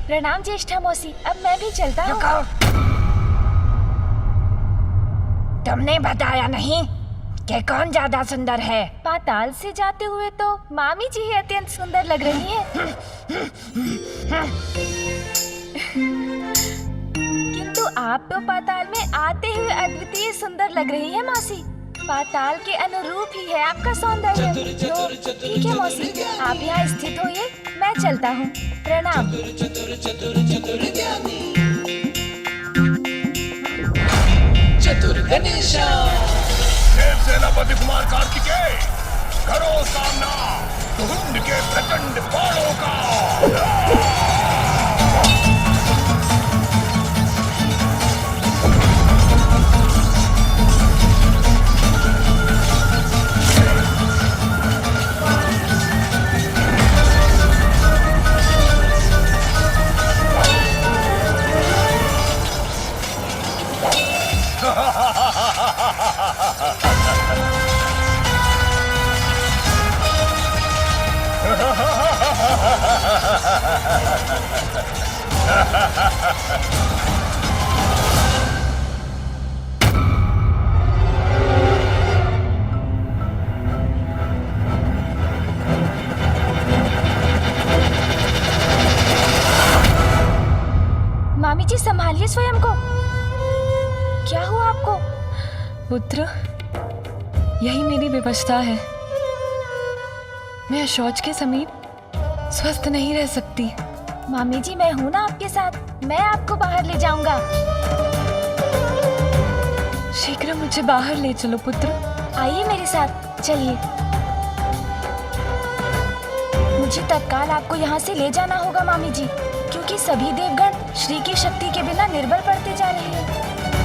प्रणाम ज्येष्ठा मौसी, अब मैं भी चलता हूँ। तुमने बताया नहीं कि कौन ज्यादा सुंदर है? पाताल से जाते हुए तो मामी जी ही अत्यंत सुंदर लग रही हैं। किंतु आप तो पाताल में आते हुए अद्वितीय सुंदर लग रही है मौसी। पाताल के अनुरूप ही है आपका सौंदर्य। तो ठीक है मौसी, आप यहाँ स्थित होइए, मैं चलता हूँ। प्रणाम। चतुर गणेशा। देव सेनापति कुमार कार्तिकेय, करो सामना धुंध के प्रचंड बाणों का। मामी जी, संभालिए स्वयं को। क्या हुआ आपको? पुत्र, यही मेरी विवशता है। मैं शौच के समीप स्वस्थ नहीं रह सकती। मामी जी, मैं हूँ ना आपके साथ, मैं आपको बाहर ले जाऊंगा। शीघ्र मुझे बाहर ले चलो पुत्र। आइए मेरे साथ, चलिए। मुझे तत्काल आपको यहाँ से ले जाना होगा मामी जी, क्योंकि सभी देवगण श्री की शक्ति के बिना निर्बल पड़ते जा रहे हैं।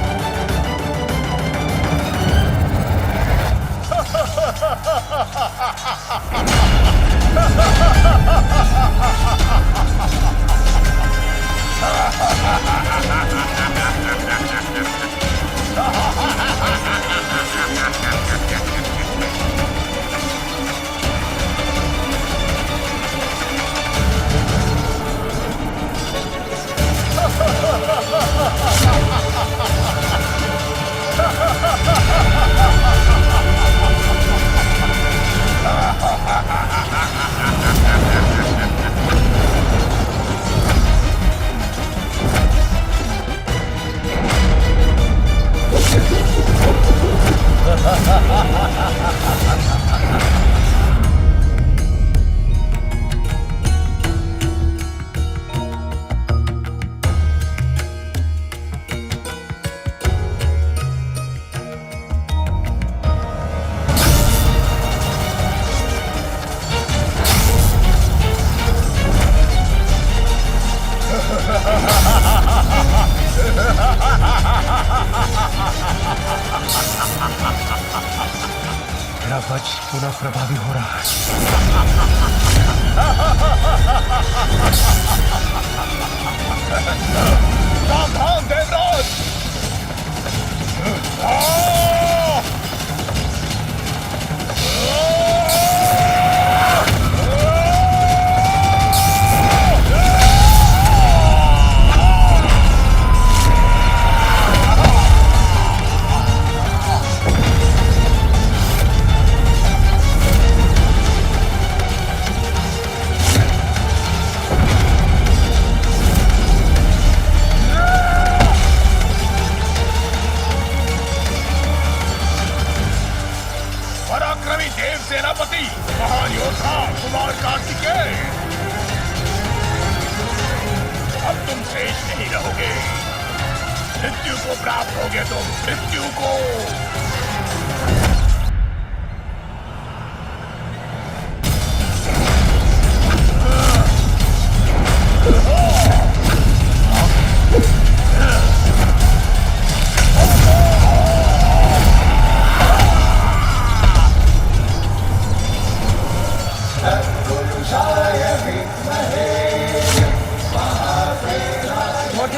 मेरा वज्र पुनः प्रभावी हो रहा है। सावधान देवराज! पराक्रमी देव सेनापति महान योद्धा कुमार कार्तिकेय, अब तुम शेष नहीं रहोगे। मृत्यु को प्राप्त होगे तुम, मृत्यु को।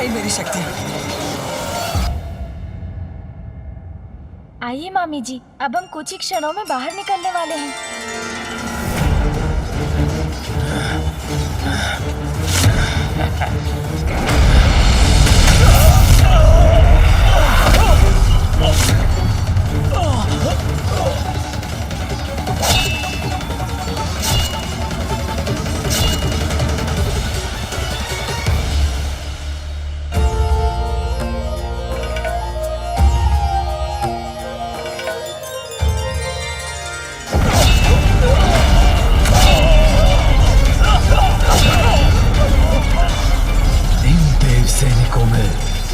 मेरी शक्ति। आइए मामी जी, अब हम कुछ ही क्षणों में बाहर निकलने वाले हैं। सैनिकों में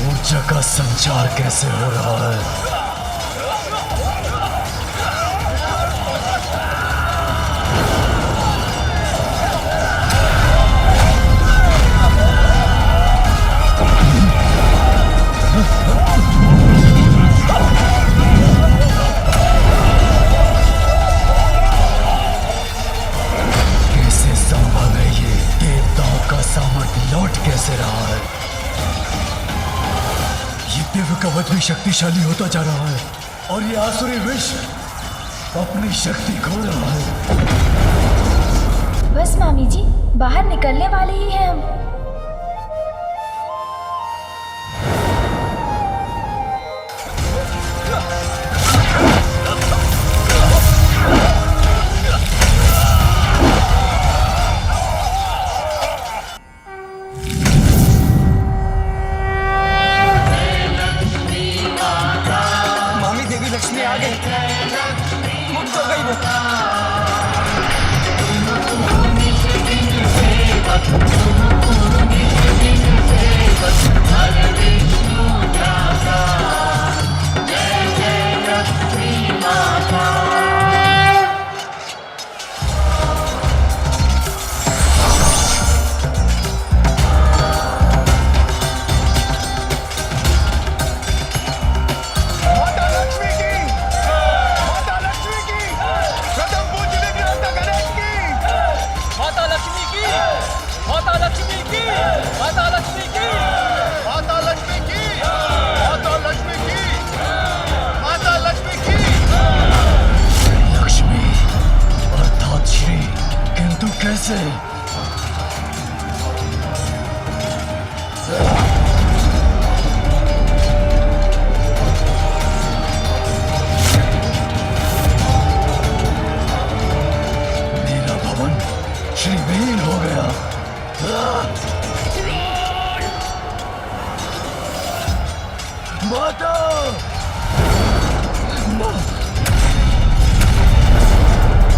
ऊर्जा का संचार कैसे हो रहा है? कैसे संभव है ये? देवताओं का सामर्थ्य लौट कैसे रहा है? दिव्य कवच भी शक्तिशाली होता जा रहा है और ये आसुरी विश्व अपनी शक्ति खो रहा है। बस मामी जी, बाहर निकलने वाले ही हैं हम। लक्ष्मी आ गई, मुक्त हो गई वो।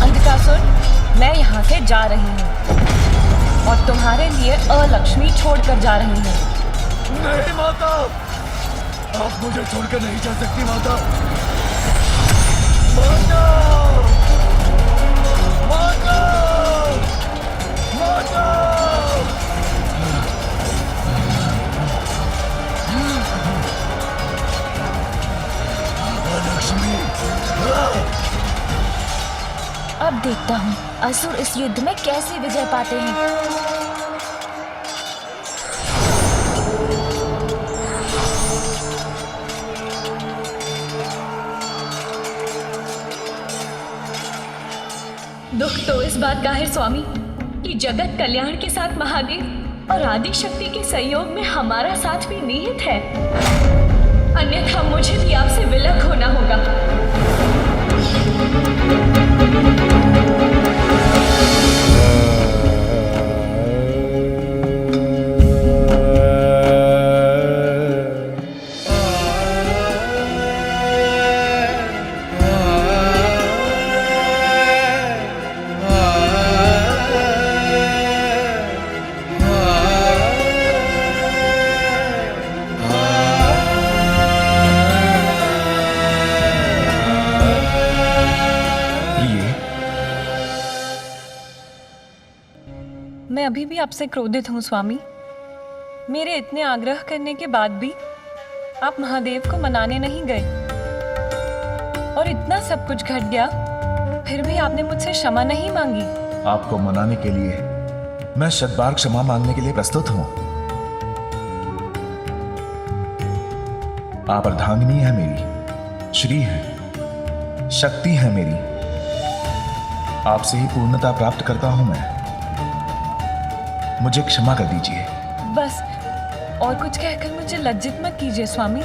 अंधकासुर, मैं यहाँ से जा रही हूँ और तुम्हारे लिए अलक्ष्मी छोड़कर जा रही हूँ। नहीं माता, आप मुझे छोड़कर नहीं जा सकती माता। माता! माता! माता! लक्ष्मी! अब देखता हूँ असुर इस युद्ध में कैसे विजय पाते हैं। दुख तो इस बात का है स्वामी कि जगत कल्याण के साथ महादेव और आदि शक्ति के सहयोग में हमारा साथ भी निहित है, अन्यथा मुझे भी आपसे विलग होना होगा। मैं अभी भी आपसे क्रोधित हूँ स्वामी। मेरे इतने आग्रह करने के बाद भी आप महादेव को मनाने नहीं गए और इतना सब कुछ घट गया, फिर भी आपने मुझसे क्षमा नहीं मांगी। आपको मनाने के लिए मैं शतबार क्षमा मांगने के लिए प्रस्तुत हूं। आप अर्धांगिनी है मेरी, श्री है, शक्ति है मेरी। आपसे ही पूर्णता प्राप्त करता हूं मैं। मुझे क्षमा कर दीजिए। बस और कुछ कहकर मुझे लज्जित मत कीजिए स्वामी।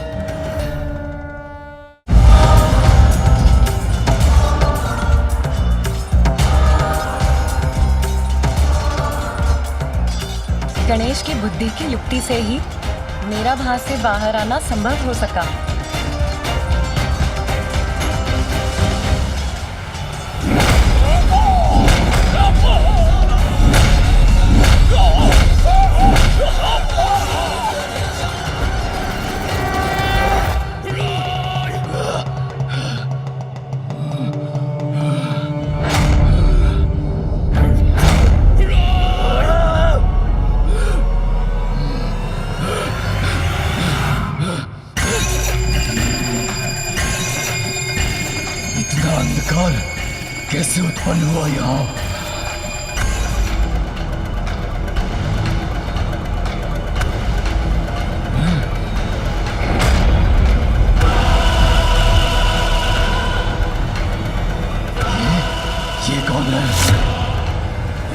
गणेश की बुद्धि की युक्ति से ही मेरा भास से बाहर आना संभव हो सका। कैसे उत्पन्न हुआ यहाँ? ये कौन है?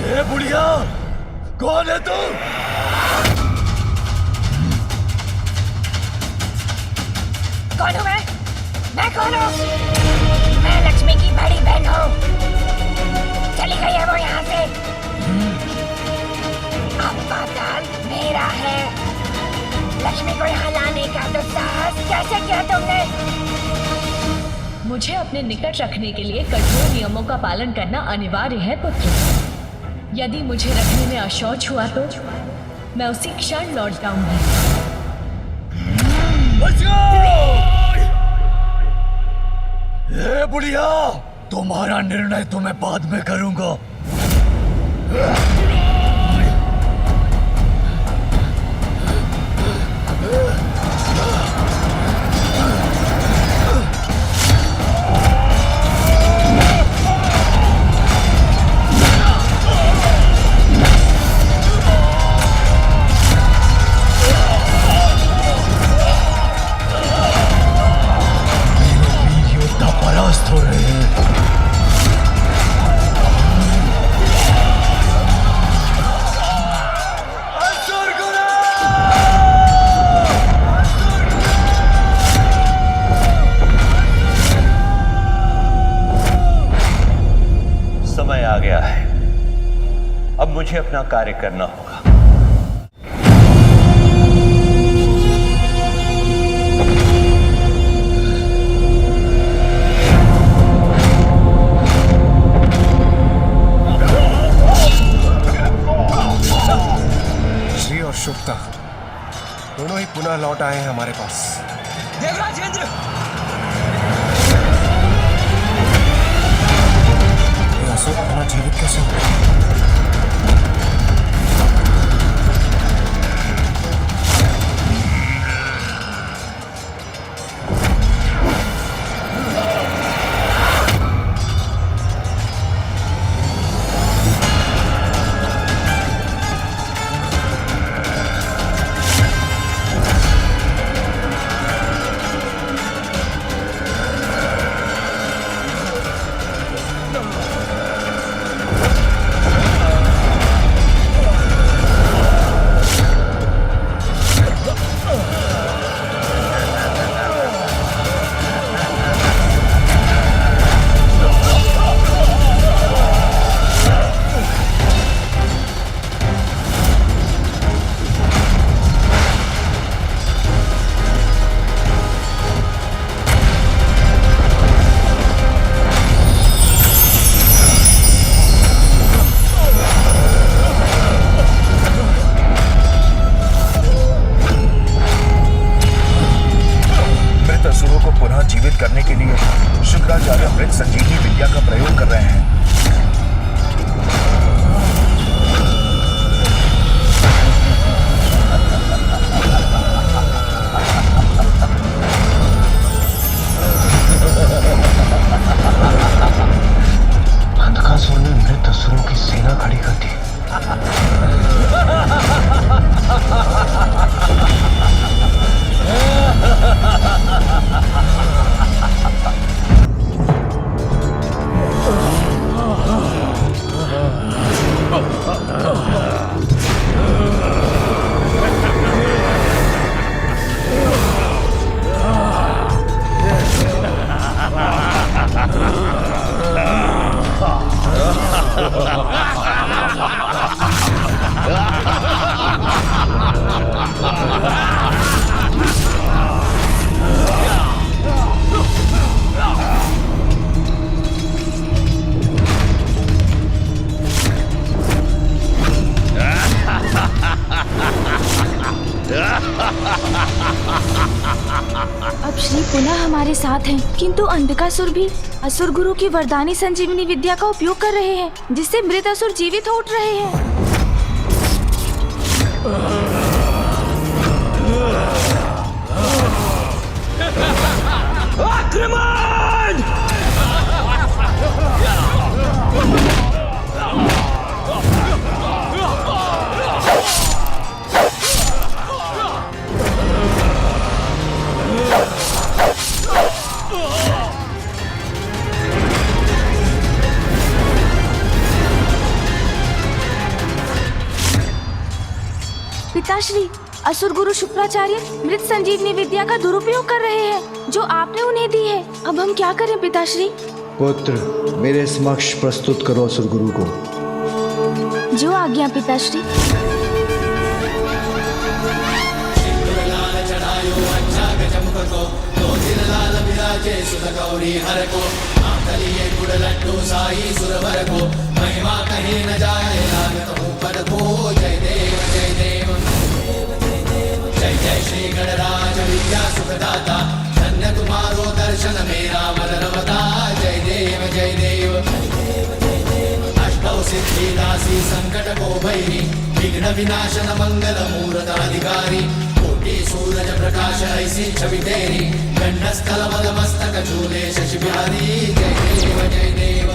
ये बुढ़िया, कौन है तू? कौन हूँ मैं कौन हूँ? मैं लक्ष्मी की बड़ी बहन हूँ। चली गई है वो यहाँ से। अब पाताल मेरा है। लक्ष्मी को यहाँ लाने का दुस्साहस कैसे किया तुमने? मुझे अपने निकट रखने के लिए कठोर नियमों का पालन करना अनिवार्य है पुत्र। यदि मुझे रखने में अशौच हुआ तो मैं उसी क्षण लौट जाऊंगी। ए बुढ़िया, तुम्हारा निर्णय तो मैं बाद में करूंगा। परास्त हो रहे हैं। समय आ गया है, अब मुझे अपना कार्य करना होगा। दोनों ही पुनः लौट आए हैं हमारे पास। देवराज इंद्र, ये असुर पुनः जीवित कैसे हो गए? करने के लिए शुक्राचार्य मृत संजीवनी विद्या का प्रयोग कर रहे हैं। अंधकासुर ने मृत असुरों की सेना खड़ी कर दी। अब श्री पुनः हमारे साथ हैं, किंतु अंधकासुर भी असुर गुरु की वरदानी संजीवनी विद्या का उपयोग कर रहे हैं, जिससे मृत असुर जीवित हो उठ रहे हैं। आक्रमण! पिताश्री, असुर गुरु शुक्राचार्य मृत संजीवनी विद्या का दुरुपयोग कर रहे हैं, जो आपने उन्हें दी है। अब हम क्या करें पिताश्री? पुत्र, मेरे समक्ष प्रस्तुत करो असुर गुरु को। जो आज्ञा पिताश्री। महिमा कहीं न जाए लागत हूँ पद को। जय देव जय देव जय जय श्री गणराज विद्या सुखदाता। धन्य तुम्हारो दर्शन मेरा मन रमता। जय देव जय देव अष्टौ सिद्धि दासी संकट को भैरी। विघ्न विनाशन मंगल मूर्त अधिकारी। कोटि सूरज प्रकाश ऐसी छवि तेरी। गंडस्थल मद मस्तक झूले शशि बिहारी। जय देव जय देव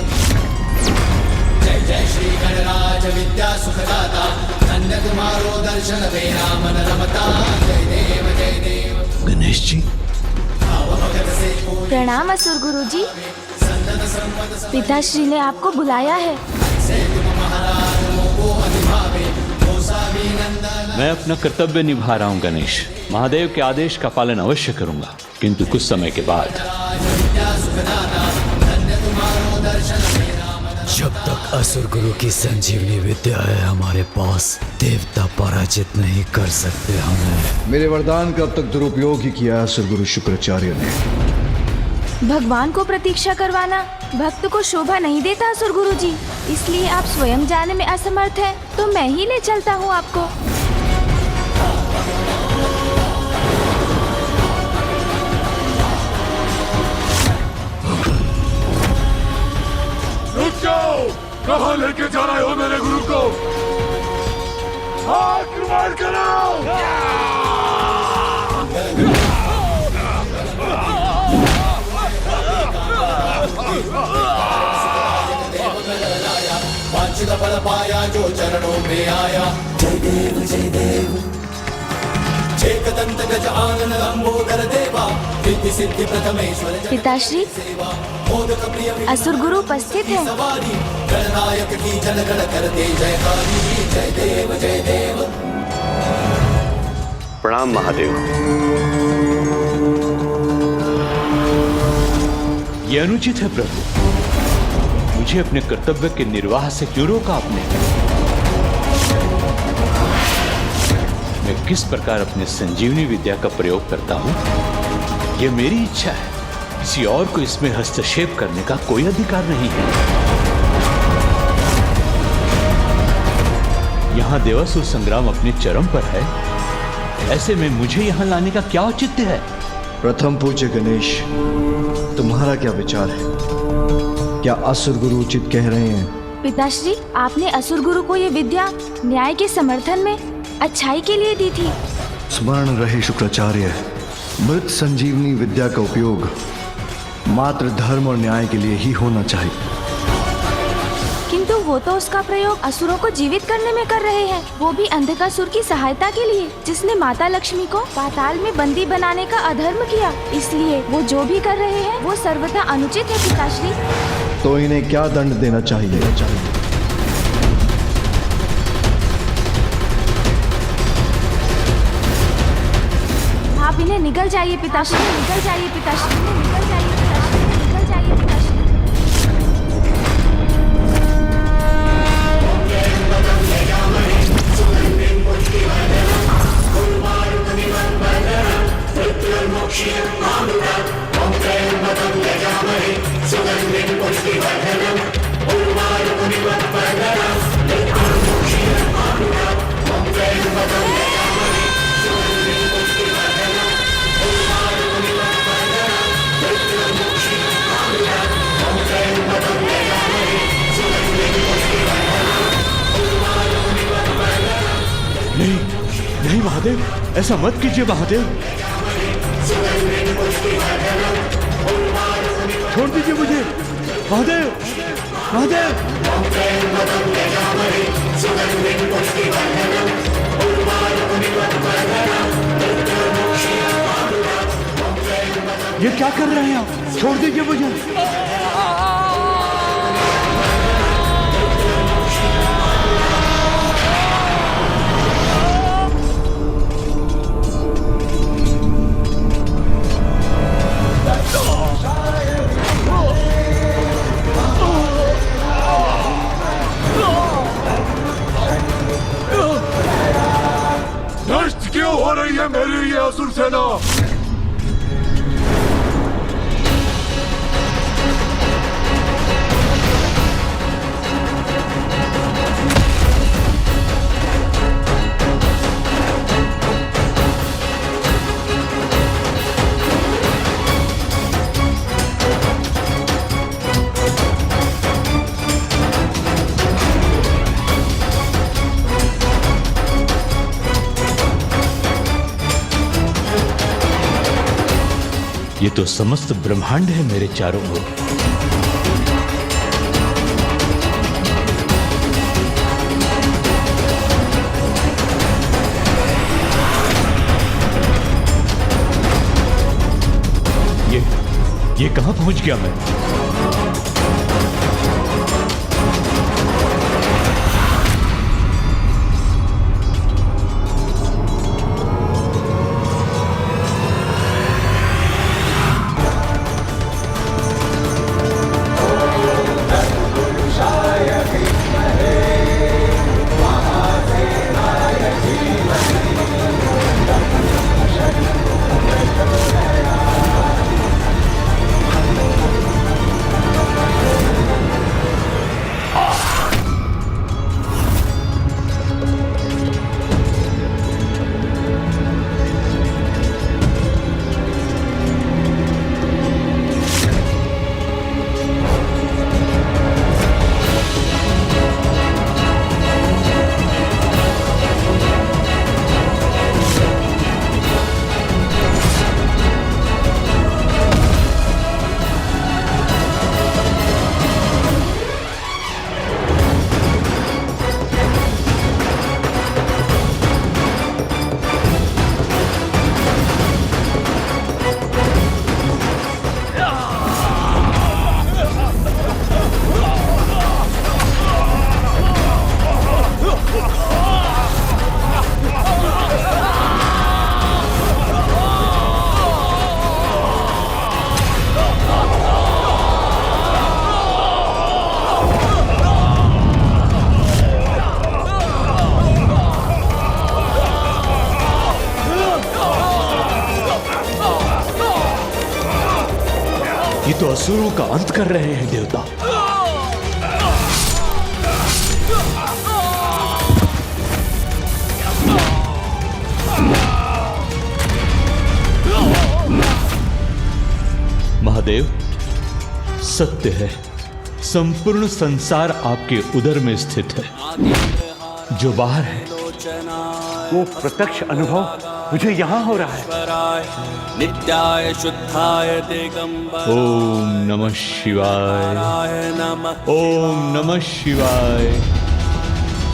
जय जय श्री गणराज विद्या सुखदाता। धन्य तुम्हारो दर्शन मेरा मन रमता। जय देव जय देव। गणेश जी, प्रणाम असुर गुरु जी। पिताश्री ने आपको बुलाया है। मैं अपना कर्तव्य निभा रहा हूँ गणेश। महादेव के आदेश का पालन अवश्य करूंगा, किंतु कुछ समय के बाद। जब तक असुर गुरु की संजीवनी विद्या है हमारे पास, देवता पराजित नहीं कर सकते हमें। मेरे वरदान का अब तक दुरुपयोग ही किया असुर गुरु शुक्राचार्य ने। भगवान को प्रतीक्षा करवाना भक्त को शोभा नहीं देता असुर गुरु जी, इसलिए आप स्वयं जाने में असमर्थ हैं, तो मैं ही ले चलता हूँ आपको। शरणों में आया। जय देव जय देव। एकदंत गज आनन लंबोदर देवा, रिद्धि सिद्धि प्रथमेश्वर पिताश्री, मोदक प्रिय असुर गुरु उपस्थित है। सवारी, गणनायक की जनगण करते जयकारी। जय देव जय देव। प्रणाम महादेव। ये अनुचित है प्रभु, मुझे अपने कर्तव्य के निर्वाह से क्यों रोका आपने? मैं किस प्रकार अपने संजीवनी विद्या का प्रयोग करता हूं, यह मेरी इच्छा है। किसी और को इसमें हस्तक्षेप करने का कोई अधिकार नहीं है। यहां देवासुर संग्राम अपने चरम पर है, ऐसे में मुझे यहां लाने का क्या औचित्य है? प्रथम पूज्य गणेश, तुम्हारा क्या विचार है? क्या असुर गुरु उचित कह रहे हैं? पिताश्री, आपने असुर गुरु को ये विद्या न्याय के समर्थन में अच्छाई के लिए दी थी। स्मरण रहे शुक्राचार्य, मृत संजीवनी विद्या का उपयोग मात्र धर्म और न्याय के लिए ही होना चाहिए। किंतु वो तो उसका प्रयोग असुरों को जीवित करने में कर रहे हैं, वो भी अंधकासुर की सहायता के लिए, जिसने माता लक्ष्मी को पाताल में बंदी बनाने का अधर्म किया। इसलिए वो जो भी कर रहे हैं वो सर्वथा अनुचित है पिताश्री। तो इन्हें क्या दंड देना चाहिए? आप इन्हें निकल जाइए पिताश्री, निकल जाइए पिताश्री, निकल जाइए पिताश्री, निकल जाइए पिताश्री। नहीं नहीं महादेव, ऐसा मत कीजिए महादेव, छोड़ दीजिए मुझे महादेव, महादेव। ये क्या कर रहे हैं आप? छोड़ दीजिए मुझे। नष्ट क्यों हो रही है मेरी ये असुर सेना? ये तो समस्त ब्रह्मांड है मेरे चारों ओर। ये कहां पहुंच गया मैं? तो असुरों का अंत कर रहे हैं देवता। महादेव, सत्य है, संपूर्ण संसार आपके उदर में स्थित है। जो बाहर है वो प्रत्यक्ष अनुभव मुझे यहाँ हो रहा है। नित्याय शुद्धाय दिगंबर ओम नमः शिवाय, ओम नमः शिवाय,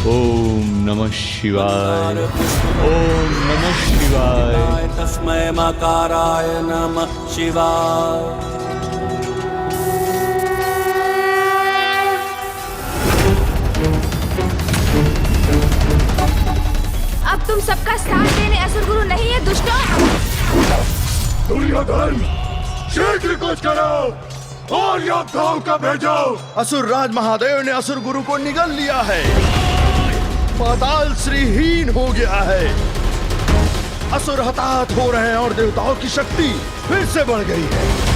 ओम नमः शिवाय, ओम नमः शिवाय, तस्मै मकाराय नमः शिवाय। अब तुम सबका साथ देने असुर गुरु नहीं है दुष्टों। दुर्योधन, शीघ्र कुछ करो और योद्धाओं का भेजो। असुर राज महादेव ने असुर गुरु को निगल लिया है। पाताल श्रीहीन हो गया है। असुर हताहत हो रहे हैं और देवताओं की शक्ति फिर से बढ़ गई है।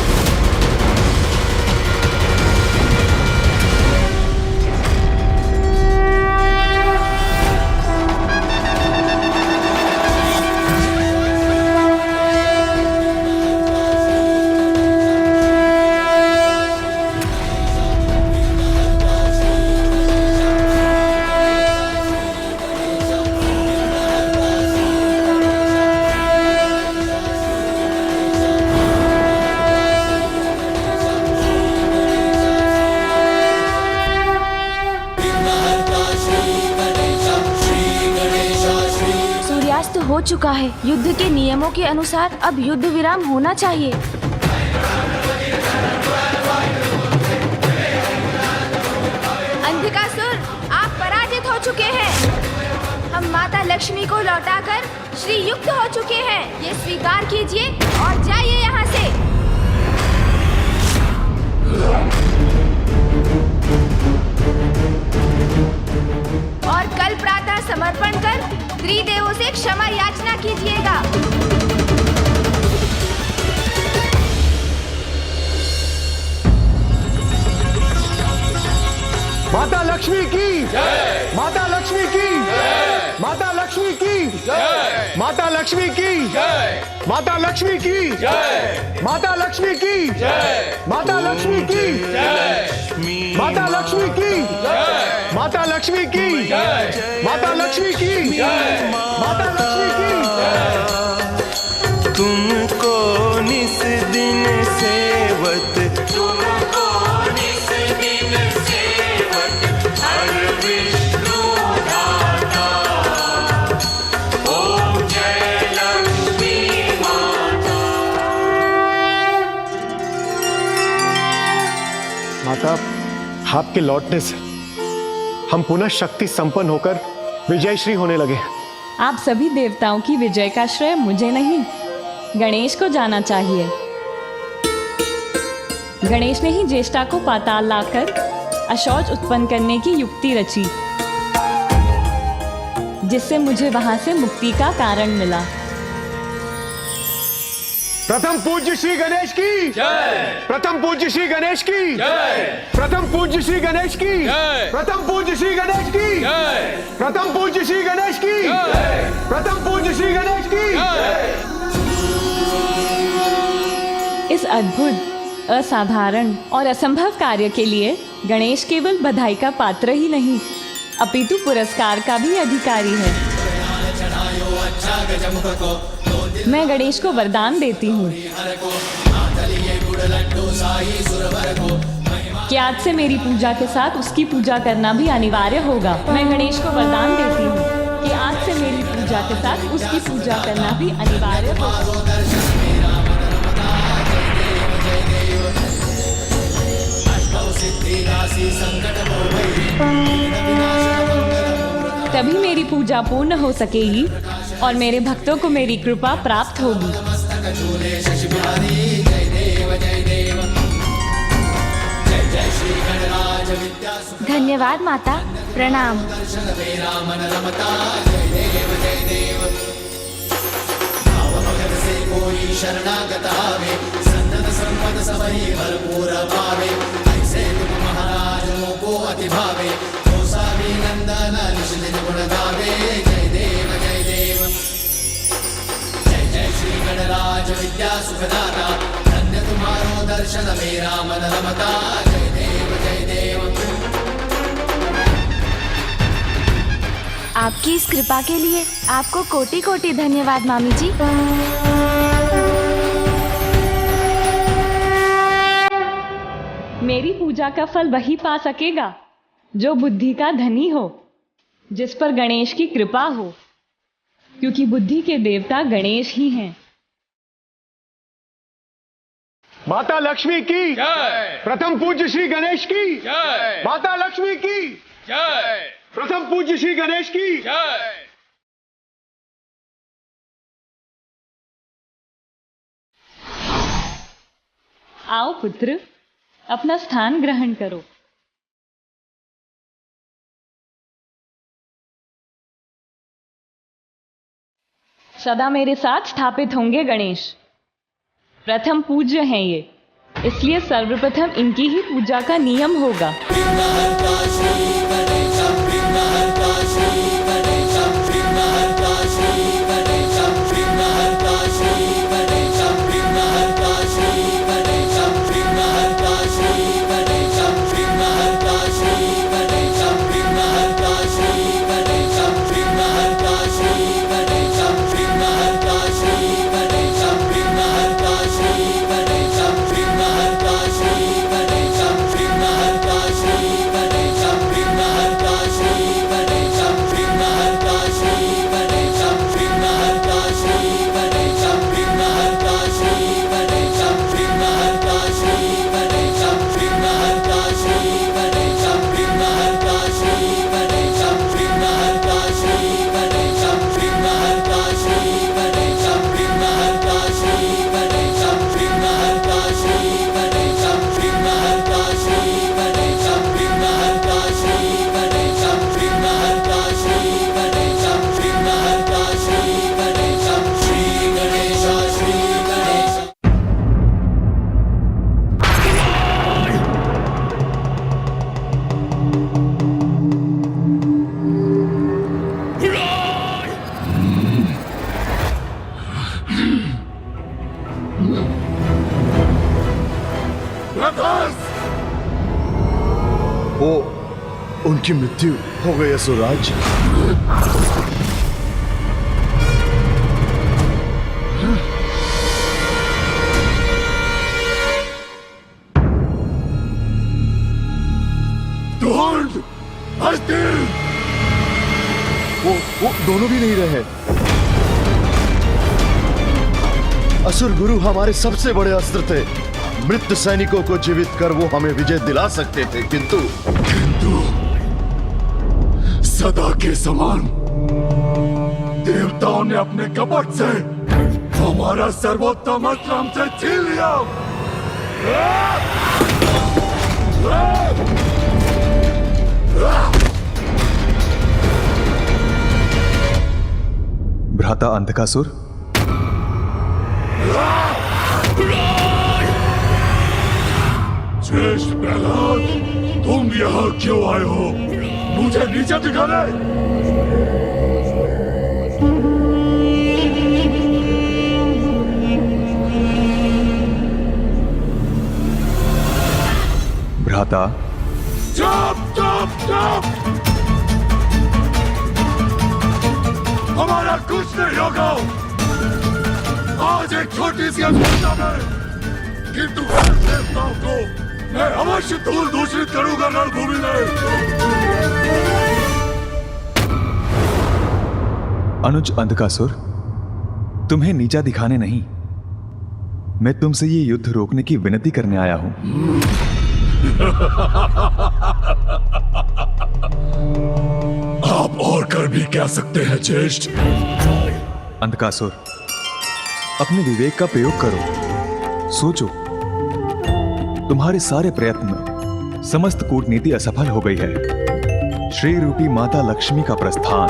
हो चुका है। युद्ध के नियमों के अनुसार अब युद्ध विराम होना चाहिए। अंधकासुर, आप पराजित हो चुके हैं। हम माता लक्ष्मी को लौटाकर श्री युक्त हो चुके हैं। ये स्वीकार कीजिए और जाइए यहाँ से। और कल प्रातः समर्पण कर त्रिदेवों से क्षमा याचना कीजिएगा। माता लक्ष्मी की जय, माता लक्ष्मी की जय, माता लक्ष्मी की जय, माता लक्ष्मी की जय, माता लक्ष्मी की जय, माता लक्ष्मी की जय, माता लक्ष्मी की जय, माता लक्ष्मी की जय, माता लक्ष्मी की जय, माता लक्ष्मी की जय, माता लक्ष्मी की जय। तुमको निस दिन सेवत, तुमको निस दिन सेवत, हर विष्णु दाता। ओम जय लक्ष्मी माता। माता, आपके लौटने से हम पुनः शक्ति संपन्न होकर विजयश्री होने लगे। आप सभी देवताओं की विजय का श्रेय मुझे नहीं, गणेश को जाना चाहिए। गणेश ने ही ज्येष्ठा को पाताल लाकर अशौच उत्पन्न करने की युक्ति रची, जिससे मुझे वहां से मुक्ति का कारण मिला। प्रथम पूज्य श्री गणेश की जय, प्रथम पूज्य श्री गणेश की जय, प्रथम पूज्य श्री गणेश की जय, प्रथम पूज्य श्री गणेश की जय, प्रथम पूज्य श्री गणेश की जय, प्रथम पूज्य श्री गणेश की जय। इस अद्भुत, असाधारण और असंभव कार्य के लिए गणेश केवल बधाई का पात्र ही नहीं, अपितु पुरस्कार का भी अधिकारी है। मैं गणेश को वरदान देती हूँ कि आज से मेरी पूजा के साथ उसकी पूजा करना भी अनिवार्य होगा। मैं गणेश को वरदान देती हूँ कि आज से मेरी पूजा के साथ उसकी पूजा करना भी अनिवार्य होगा। तभी मेरी पूजा पूर्ण हो सकेगी और मेरे भक्तों को मेरी कृपा प्राप्त होगी। धन्यवाद माता, प्रणाम। कोई शरणागत आवे, सन्नत संपद सब ही भरपूर भावे, ऐसे तुम महाराजों को अति भावे। तो सभी नंदन निश दिन गुण गावे, जय देव जय देव। जय जय श्री गणराज विद्या सुखदाता, धन्य तुम्हारो दर्शन मेरा मन रमता। जय देव जय देव। आपकी इस कृपा के लिए आपको कोटि कोटि धन्यवाद मामी जी। मेरी पूजा का फल वही पा सकेगा जो बुद्धि का धनी हो, जिस पर गणेश की कृपा हो, क्योंकि बुद्धि के देवता गणेश ही हैं। माता लक्ष्मी की जय। प्रथम पूज्य श्री गणेश की जय। माता लक्ष्मी की जय। प्रथम पूज्य श्री गणेश की जय। आओ पुत्र, अपना स्थान ग्रहण करो। सदा मेरे साथ स्थापित होंगे गणेश। प्रथम पूज्य हैं ये, इसलिए सर्वप्रथम इनकी ही पूजा का नियम होगा। उनकी मृत्यु हो गई असुरराज। वो दोनों भी नहीं रहे। असुर गुरु हमारे सबसे बड़े अस्त्र थे। मृत सैनिकों को जीवित कर वो हमें विजय दिला सकते थे, किंतु सदा के समान देवताओं ने अपने कपट से हमारा सर्वोत्तम अस्त्र हमसे छीन लिया। भ्राता अंधकासुर, श्रेष्ठ प्रहलाद, तुम यहाँ क्यों आए हो? मुझे नीचे दिखाने। भ्राता, चुप चुप चुप, हमारा कुछ नहीं होगा। आज एक छोटी सी अस्पताल में, किंतु देवताओं को मैं अवश्य धूल दूषित करूंगा रणभूमि में। अनुज अंधकासुर, तुम्हें नीचा दिखाने नहीं, मैं तुमसे ये युद्ध रोकने की विनती करने आया हूं। आप और कर भी क्या सकते हैं ज्येष्ठ? अंधकासुर, अपने विवेक का प्रयोग करो। सोचो, तुम्हारे सारे प्रयत्न, समस्त कूटनीति असफल हो गई है। श्री रूपी माता लक्ष्मी का प्रस्थान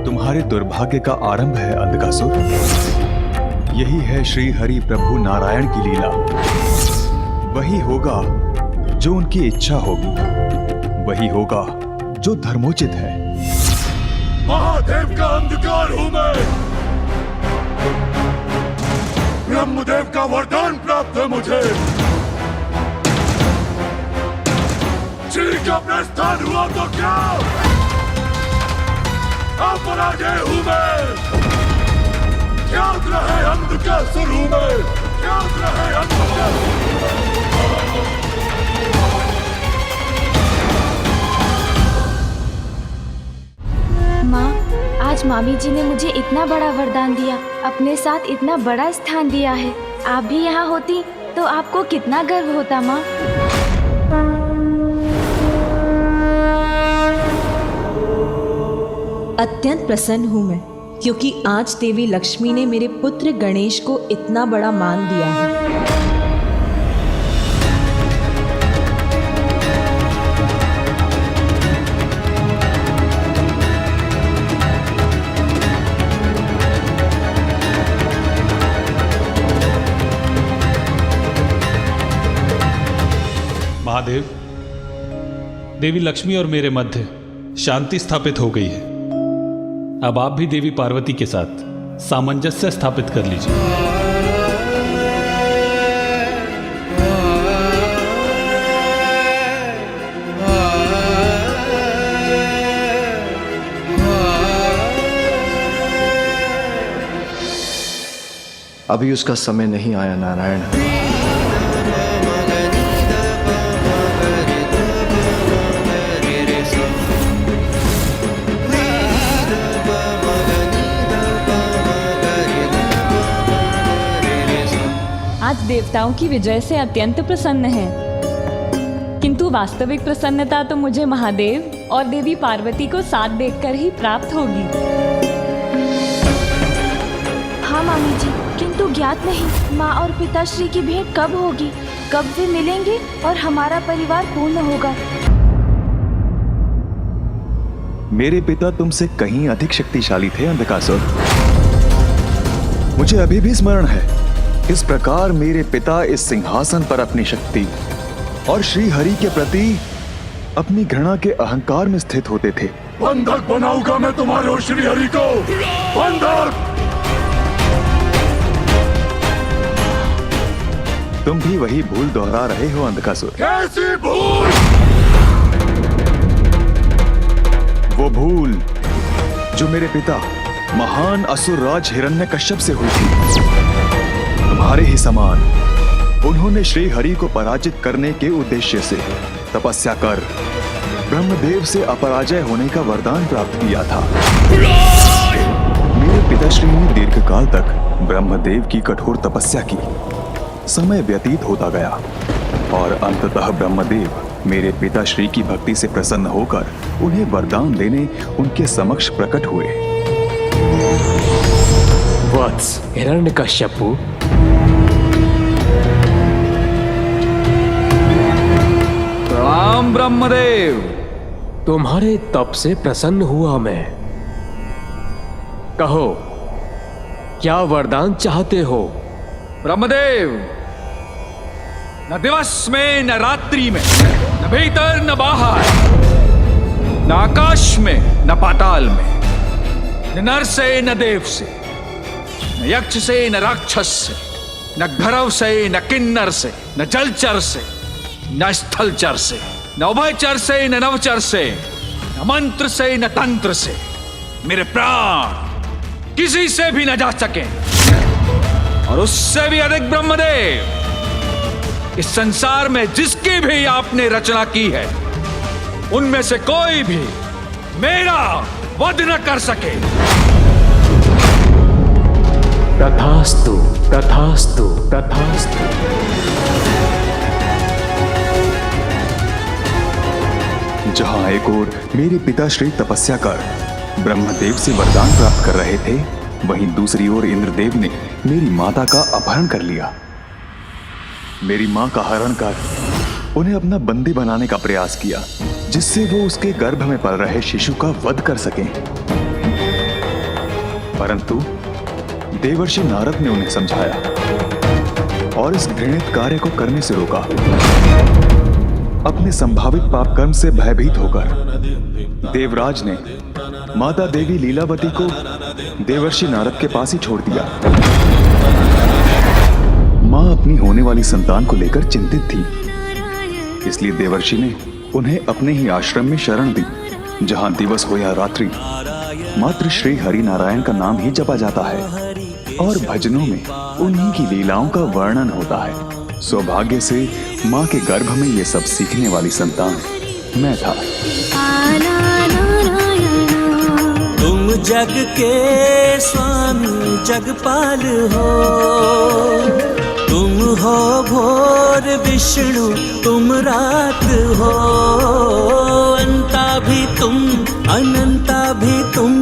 तुम्हारे दुर्भाग्य का आरंभ है अंधकासुर। यही है श्री हरि प्रभु नारायण की लीला। वही होगा जो उनकी इच्छा होगी, वही होगा जो धर्मोचित है। महादेव का अंधकार हूं मैं, ब्रह्मदेव का वरदान प्राप्त है मुझे। श्री का प्रस्थान हुआ तो क्या, अपराजय हूं मैं। क्या रहे अंधकासुर हूं मैं, क्या रहे अंधकासुर। माँ, आज मामी जी ने मुझे इतना बड़ा वरदान दिया, अपने साथ इतना बड़ा स्थान दिया है। आप भी यहाँ होती तो आपको कितना गर्व होता माँ। अत्यंत प्रसन्न हूँ मैं, क्योंकि आज देवी लक्ष्मी ने मेरे पुत्र गणेश को इतना बड़ा मान दिया है। महादेव, देवी लक्ष्मी और मेरे मध्य शांति स्थापित हो गई है। अब आप भी देवी पार्वती के साथ सामंजस्य स्थापित कर लीजिए। अभी उसका समय नहीं आया नारायण। आज देवताओं की विजय से अत्यंत प्रसन्न है, किंतु वास्तविक प्रसन्नता तो मुझे महादेव और देवी पार्वती को साथ देखकर ही प्राप्त होगी। हाँ मामी जी, किंतु ज्ञात नहीं माँ और पिताश्री की भेंट कब होगी, कब वे मिलेंगे और हमारा परिवार पूर्ण होगा। मेरे पिता तुमसे कहीं अधिक शक्तिशाली थे अंधकासुर। मुझे अभी भी स्मरण है, इस प्रकार मेरे पिता इस सिंहासन पर अपनी शक्ति और श्री हरि के प्रति अपनी घृणा के अहंकार में स्थित होते थे। बंधक बनाऊंगा मैं तुम्हारे और श्री हरि को, बंधक। तुम भी वही भूल दोहरा रहे हो अंधकासुर। कैसी भूल? वो भूल जो मेरे पिता महान असुर राज हिरण्यकश्यप से हुई थी। तुम्हारे ही समान उन्होंने श्री हरि को पराजित करने के उद्देश्य से तपस्या कर ब्रह्मदेव से अपराजय होने का वरदान प्राप्त किया था। मेरे पिताश्री ने दीर्घकाल तक ब्रह्मदेव की कठोर तपस्या की। समय व्यतीत होता गया और अंततः ब्रह्मदेव मेरे पिताश्री की भक्ति से प्रसन्न होकर उन्हें वरदान देने उनके समक्ष प्रकट हुए। वत्स हिरण्यकश्यपु, प्रणाम ब्रह्मदेव। तुम्हारे तप से प्रसन्न हुआ मैं। कहो, क्या वरदान चाहते हो? ब्रह्मदेव, न दिवस में न रात्रि में, न भीतर न बाहर, न आकाश में न पाताल में, न नर से न देव से, न यक्ष से न राक्षस से, न भैरव से न किन्नर से, न जलचर से न स्थलचर से, न उभयचर से न नवचर से, न मंत्र से न तंत्र से मेरे प्राण किसी से भी न जा सके। और उससे भी अधिक ब्रह्मदेव, इस संसार में जिसकी भी आपने रचना की है, उनमें से कोई भी मेरा वध न कर सके। तथास्तु, तथास्तु, तथास्तु। जहां एक ओर मेरे पिताश्री तपस्या कर ब्रह्मदेव से वरदान प्राप्त कर रहे थे, वहीं दूसरी ओर इंद्रदेव ने मेरी माता का अपहरण कर लिया। मेरी मां का हरण कर उन्हें अपना बंदी बनाने का प्रयास किया, जिससे वो उसके गर्भ में पल रहे शिशु का वध कर सकें। परंतु देवर्षि नारद ने उन्हें समझाया और इस घृणित कार्य को करने से रोका। अपने संभावित पाप कर्म से भयभीत होकर देवराज ने माता देवी लीलावती को देवर्षि नारद के पास ही छोड़ दिया। मां अपनी होने वाली संतान को लेकर चिंतित थी, इसलिए देवर्षि ने उन्हें अपने ही आश्रम में शरण दी, जहां दिवस हो या रात्रि मात्र श्री हरि नारायण का नाम ही जपा जाता है और भजनों में उन्हीं की लीलाओं का वर्णन होता है। सौभाग्य से मां के गर्भ में ये सब सीखने वाली संतान मैं था। तुम जग के स्वामी जगपाल हो, तुम हो भोर विष्णु तुम रात हो, अंता भी तुम अनंता भी तुम,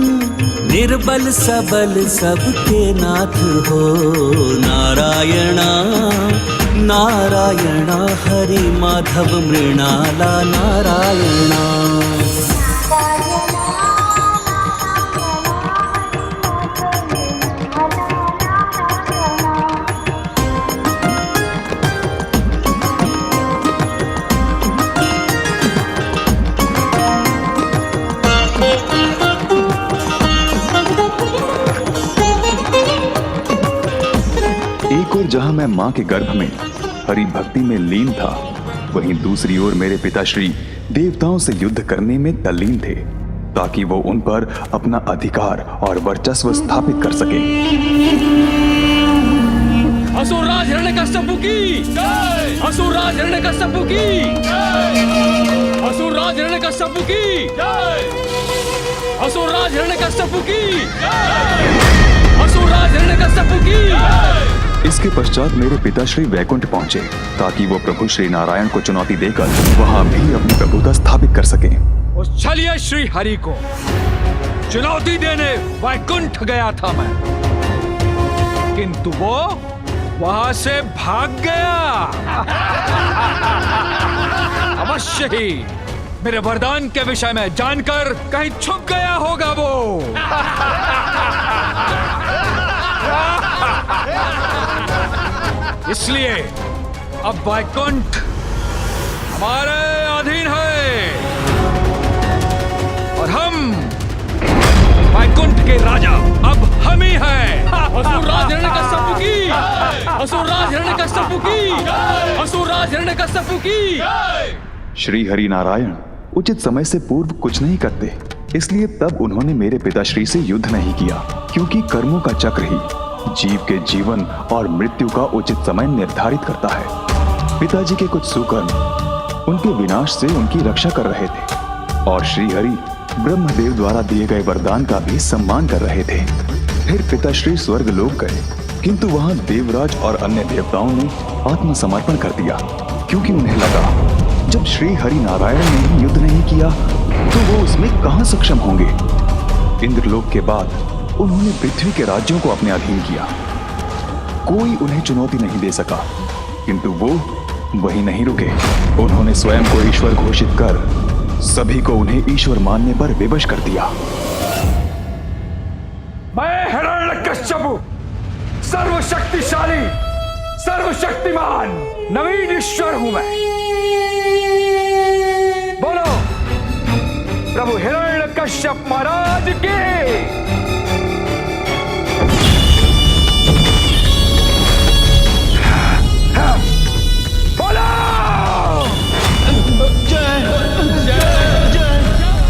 निर्बल सबल सबके नाथ हो। नारायणा नारायणा हरि माधव मृणाला नारायणा। जहां मैं मां के गर्भ में हरि भक्ति में लीन था, वहीं दूसरी ओर मेरे पिताश्री देवताओं से युद्ध करने में तल्लीन थे, ताकि वो उन पर अपना अधिकार और वर्चस्व स्थापित कर सके। असुरराज हिरण्यकश्यप की जय! असुरराज हिरण्यकश्यप की जय! असुरराज हिरण्यकश्यप की जय! असुरराज हिरण्यकश्यप की जय! असुरराज हिरण्यकश्यप की जय! इसके पश्चात मेरे पिताश्री वैकुंठ पहुंचे, ताकि वो प्रभु श्री नारायण को चुनौती देकर वहां भी अपनी प्रभुता स्थापित कर सकें। उस छलिया श्री हरि को चुनौती देने वैकुंठ गया था मैं, किंतु वो वहां से भाग गया। अवश्य ही मेरे वरदान के विषय में जानकर कहीं छुप गया होगा वो। इसलिए अब वैकुंठ हमारे अधीन है और हम वैकुंठ के राजा अब हम ही हैं। असुरराज हिरण्यकश्यप की, असुरराज हिरण्यकश्यप की, असुरराज हिरण्यकश्यप की। श्री हरि नारायण उचित समय से पूर्व कुछ नहीं करते, इसलिए तब उन्होंने मेरे पिताश्री से युद्ध नहीं किया, क्योंकि कर्मों का चक्र ही जीव के जीवन और मृत्यु का उचित समय निर्धारित करता है। पिताजी के कुछ सुकर्म उनके विनाश से उनकी रक्षा कर रहे थे और श्री हरि ब्रह्मदेव द्वारा दिए गए वरदान का भी सम्मान कर रहे थे। फिर पिताश्री स्वर्ग लोक गए, किंतु वहां देवराज और अन्य देवताओं ने आत्मसमर्पण कर दिया, क्योंकि उन्हें लगा जब श्री हरि नारायण ने ही युद्ध नहीं किया तो वो उसमें कहां सक्षम होंगे। इंद्रलोक के बाद उन्होंने पृथ्वी के राज्यों को अपने अधीन किया। कोई उन्हें चुनौती नहीं दे सका, किंतु वो वहीं नहीं रुके। उन्होंने स्वयं को ईश्वर घोषित कर सभी को उन्हें ईश्वर मानने पर विवश कर दिया। मैं हिरण्यकश्यप सर्वशक्तिशाली सर्वशक्तिमान नवीन ईश्वर हूं मैं। बोलो प्रभु हिरण्यकश्यप महाराज की।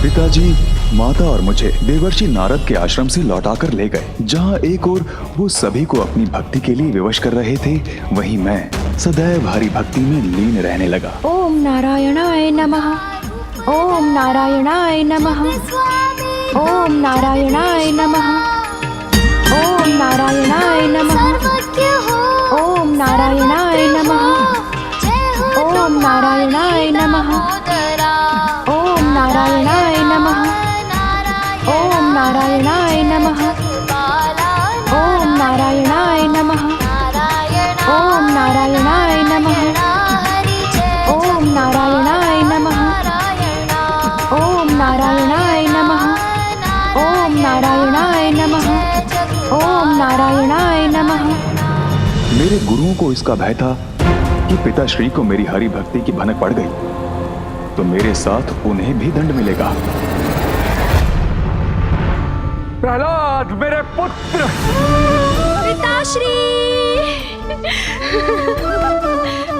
पिताजी माता और मुझे देवर्षि नारद के आश्रम से लौटाकर ले गए, जहां एक ओर वो सभी को अपनी भक्ति के लिए विवश कर रहे थे, वहीं मैं सदैव हरि भक्ति में लीन रहने लगा। ओम नारायणाय नमः, ओम नारायणाय नमः, ओम नारायणाय नमः, ओम नारायणाय नमः, ओम नारायणाय नमः, ओम नारायणाय नमः, ओम नारायणाय नमः, ओम नारायणाय नमः, ओम नारायणाय नमः, ओम नारायणाय नमः, ओम नारायणाय नमः, ओम नारायणाय नमः, ओम नारायणाय नमः, ओम नारायणाय मेरे गुरुओं को इसका भय था कि पिताश्री को मेरी हरि भक्ति की भनक पड़ गई तो मेरे साथ उन्हें भी दंड मिलेगा। प्रहलाद मेरे पुत्र। पिताश्री,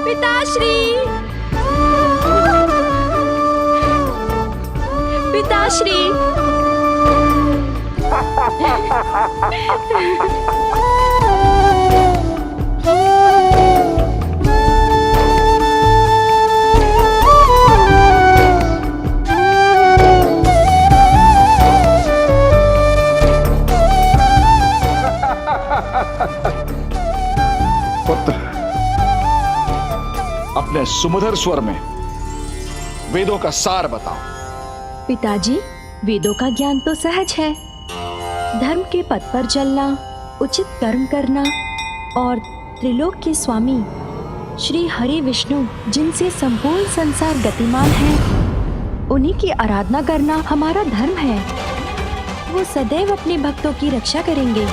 पिताश्री, पिताश्री। पुत्र, अपने सुमधुर स्वर में वेदों का सार बताओ। पिताजी, वेदों का ज्ञान तो सहज है। धर्म के पथ पर चलना, उचित कर्म करना और त्रिलोक के स्वामी श्री हरि विष्णु जिनसे संपूर्ण संसार गतिमान है, उन्हीं की आराधना करना हमारा धर्म है। वो सदैव अपने भक्तों की रक्षा करेंगे।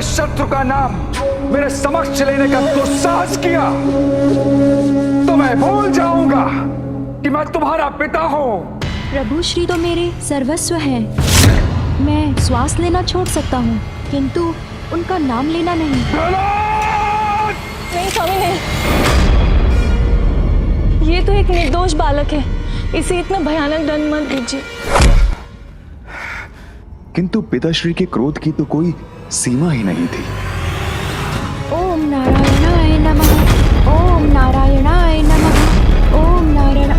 शत्रु का नाम मेरे समक्ष लेने का दुस्साहस किया तो मैं भूल जाऊंगा कि मैं तुम्हारा पिता हूँ। प्रभु श्री तो मेरे सर्वस्व हैं। मैं श्वास लेना छोड़ सकता हूँ किंतु उनका नाम लेना नहीं। नहीं स्वामी नहीं, ये तो एक निर्दोष बालक है, इसे इतना भयानक दंड मत दीजिए। किंतु पिताश्री के क्रोध की तो कोई सीमा ही नहीं थी। ओम नारायणाय नमः, ओम नारायणाय नमः, ओम नारायण।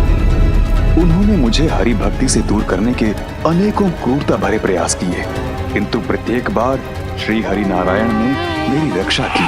उन्होंने मुझे हरि भक्ति से दूर करने के अनेकों क्रूरता भरे प्रयास किए, किंतु प्रत्येक बार श्री हरि नारायण ने मेरी रक्षा की।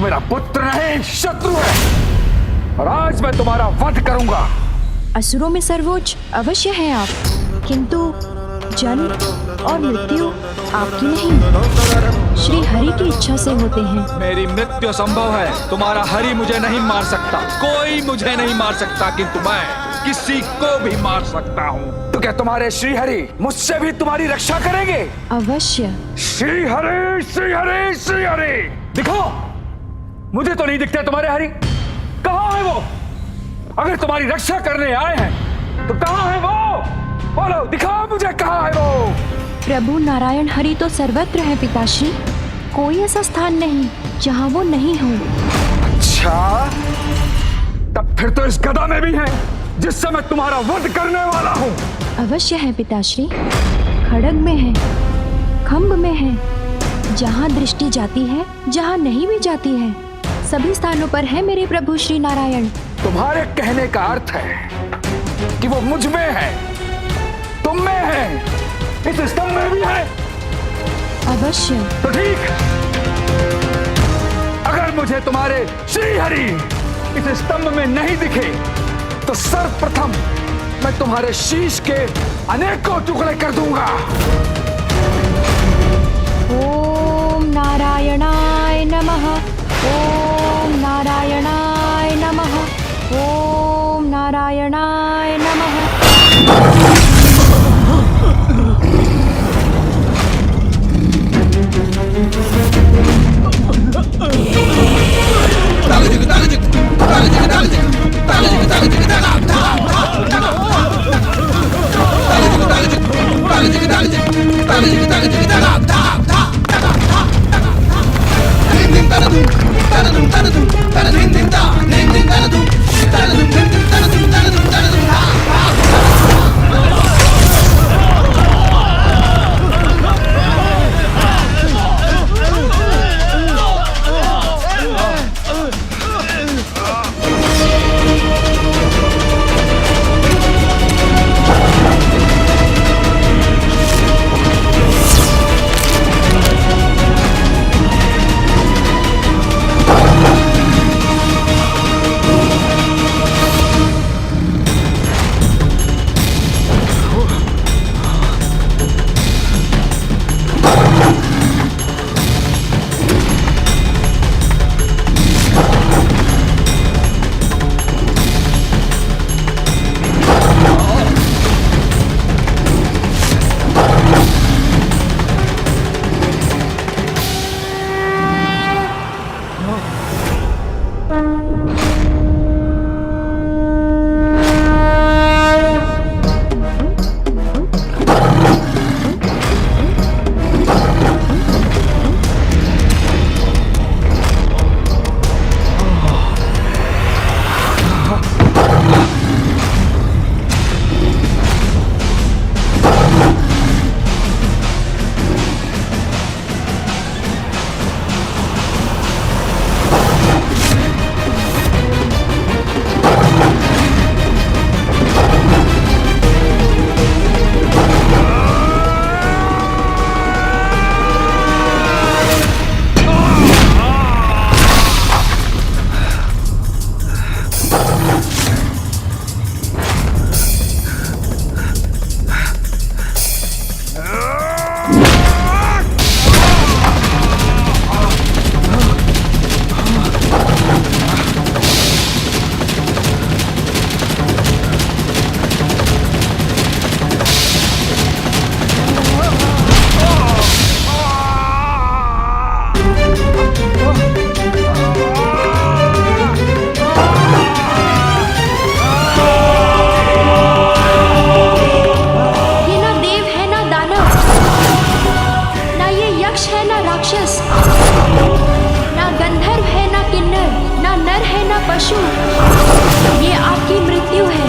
मेरा पुत्र नहीं, शत्रु है और आज मैं तुम्हारा वध करूंगा। असुरों में सर्वोच्च अवश्य हैं आप, किंतु जन्म और मृत्यु आपकी नहीं, श्री हरि की इच्छा से होते हैं। मेरी मृत्यु संभव है, तुम्हारा हरि मुझे नहीं मार सकता, कोई मुझे नहीं मार सकता, किंतु मैं किसी को भी मार सकता हूँ। तो क्या तुम्हारे श्री हरि मुझसे भी तुम्हारी रक्षा करेंगे? अवश्य। श्री हरि, श्री हरि, श्री हरि। दिखो, मुझे तो नहीं दिखते तुम्हारे हरि। कहाँ है वो? अगर तुम्हारी रक्षा करने आए हैं तो कहाँ है वो? बोलो, दिखाओ मुझे, कहाँ है वो? प्रभु नारायण हरि तो सर्वत्र है पिताश्री, कोई ऐसा स्थान नहीं जहाँ वो नहीं हो। अच्छा, तब फिर तो इस गदा में भी है जिससे मैं तुम्हारा वध करने वाला हूँ। अवश्य है पिताश्री, खड्ग में है, खम्भ में है, जहाँ दृष्टि जाती है, जहाँ नहीं भी जाती है, सभी स्थानों पर है मेरे प्रभु श्री नारायण। तुम्हारे कहने का अर्थ है कि वो मुझ में है, तुम में है, इस स्तंभ में भी है। अवश्य। तो ठीक, अगर मुझे तुम्हारे श्री हरि इस स्तंभ में नहीं दिखे तो सर्वप्रथम मैं तुम्हारे शीश के अनेकों टुकड़े कर दूंगा। ओम नारायणाय नमः, ओम नारायणाय नमः, ओम नारायणाय नमः। देवासुर, ये आपकी मृत्यु है।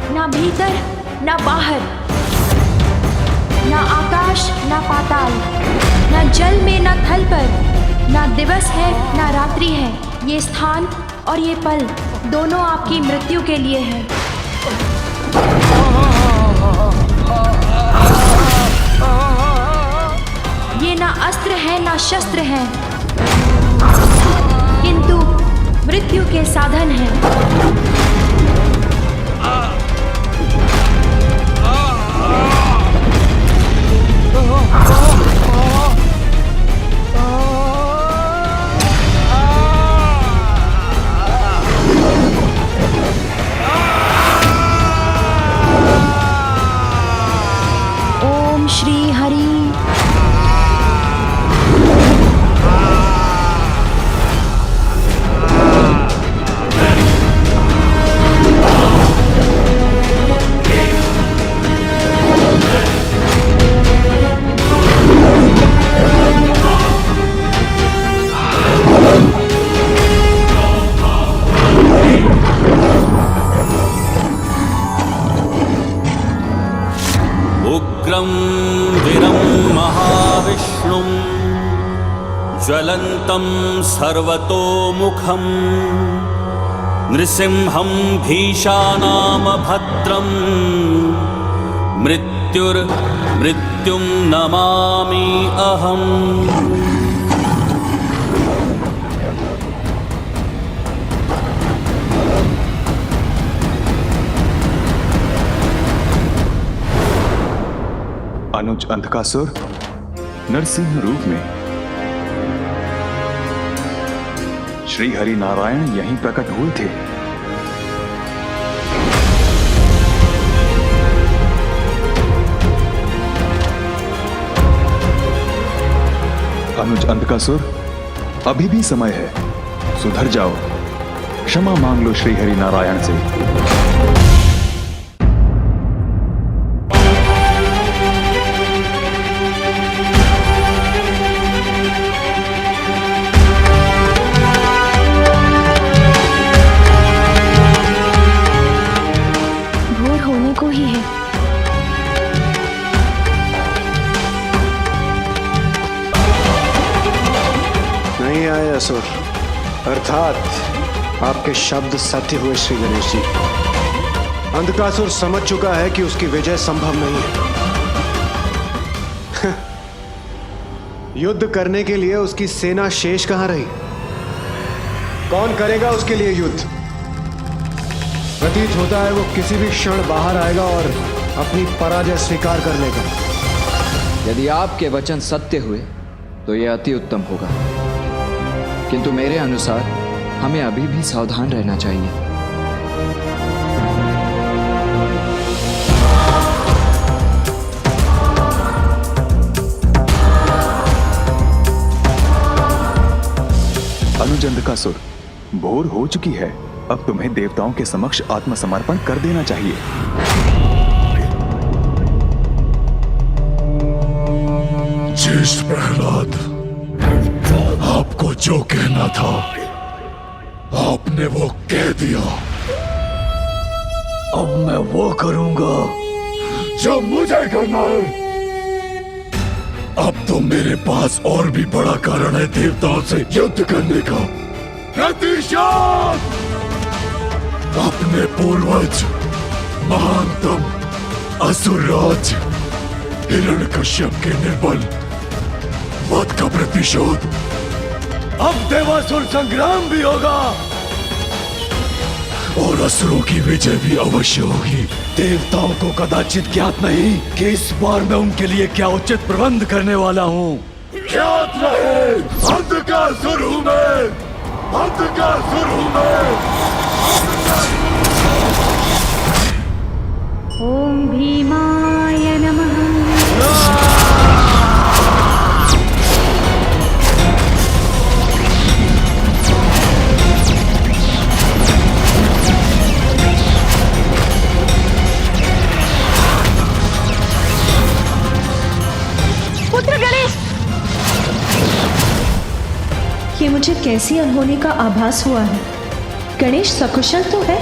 ना भीतर ना बाहर, ना आकाश ना पाताल, ना जल में ना थल पर, ना दिवस है ना रात्रि है। ये स्थान और ये पल दोनों आपकी मृत्यु के लिए है। ये ना अस्त्र है ना शस्त्र है, किंतु मृत्यु के साधन हैं। ओम श्री हरि। उग्रं वीरं महाविष्णुं ज्वलन्तं सर्वतोमुखं नृसिंहं भीषानामभद्रं मृत्युं नमामि अहम्। अनुज अंधकासुर नरसिंह रूप में श्री हरि नारायण यहीं प्रकट हुए थे। अनुज अंधकासुर, अभी भी समय है, सुधर जाओ, क्षमा मांग लो श्री हरि नारायण से। को ही है। नहीं आए असुर, अर्थात आपके शब्द सत्य हुए श्री गणेश जी। अंधकासुर समझ चुका है कि उसकी विजय संभव नहीं है। युद्ध करने के लिए उसकी सेना शेष कहां रही? कौन करेगा उसके लिए युद्ध? प्रतीत होता है वो किसी भी क्षण बाहर आएगा और अपनी पराजय स्वीकार कर लेगा। यदि आपके वचन सत्य हुए तो यह अति उत्तम होगा, किंतु मेरे अनुसार हमें अभी भी सावधान रहना चाहिए। अनुज अंधकासुर, भोर हो चुकी है, अब तुम्हें देवताओं के समक्ष आत्मसमर्पण कर देना चाहिए। ज्येष्ठ प्रहलाद, आपको जो कहना था आपने वो कह दिया। अब मैं वो करूंगा जो मुझे करना है। अब तो मेरे पास और भी बड़ा कारण है देवताओं से युद्ध करने का। प्रतिशोध! अपने पूर्वज महानतम असुरराज हिरण्यकश्यप के निर्बल वध का प्रतिशोध। अब देवासुर संग्राम भी होगा और असुरों की विजय भी अवश्य होगी। देवताओं को कदाचित ज्ञात नहीं कि इस बार मैं उनके लिए क्या उचित प्रबंध करने वाला हूँ। ज्ञात रहे अंधकार में, अंधकार में। ओम भीमाय नमः। पुत्र गणेश, ये मुझे कैसी अनहोनी का आभास हुआ है। गणेश सकुशल तो है?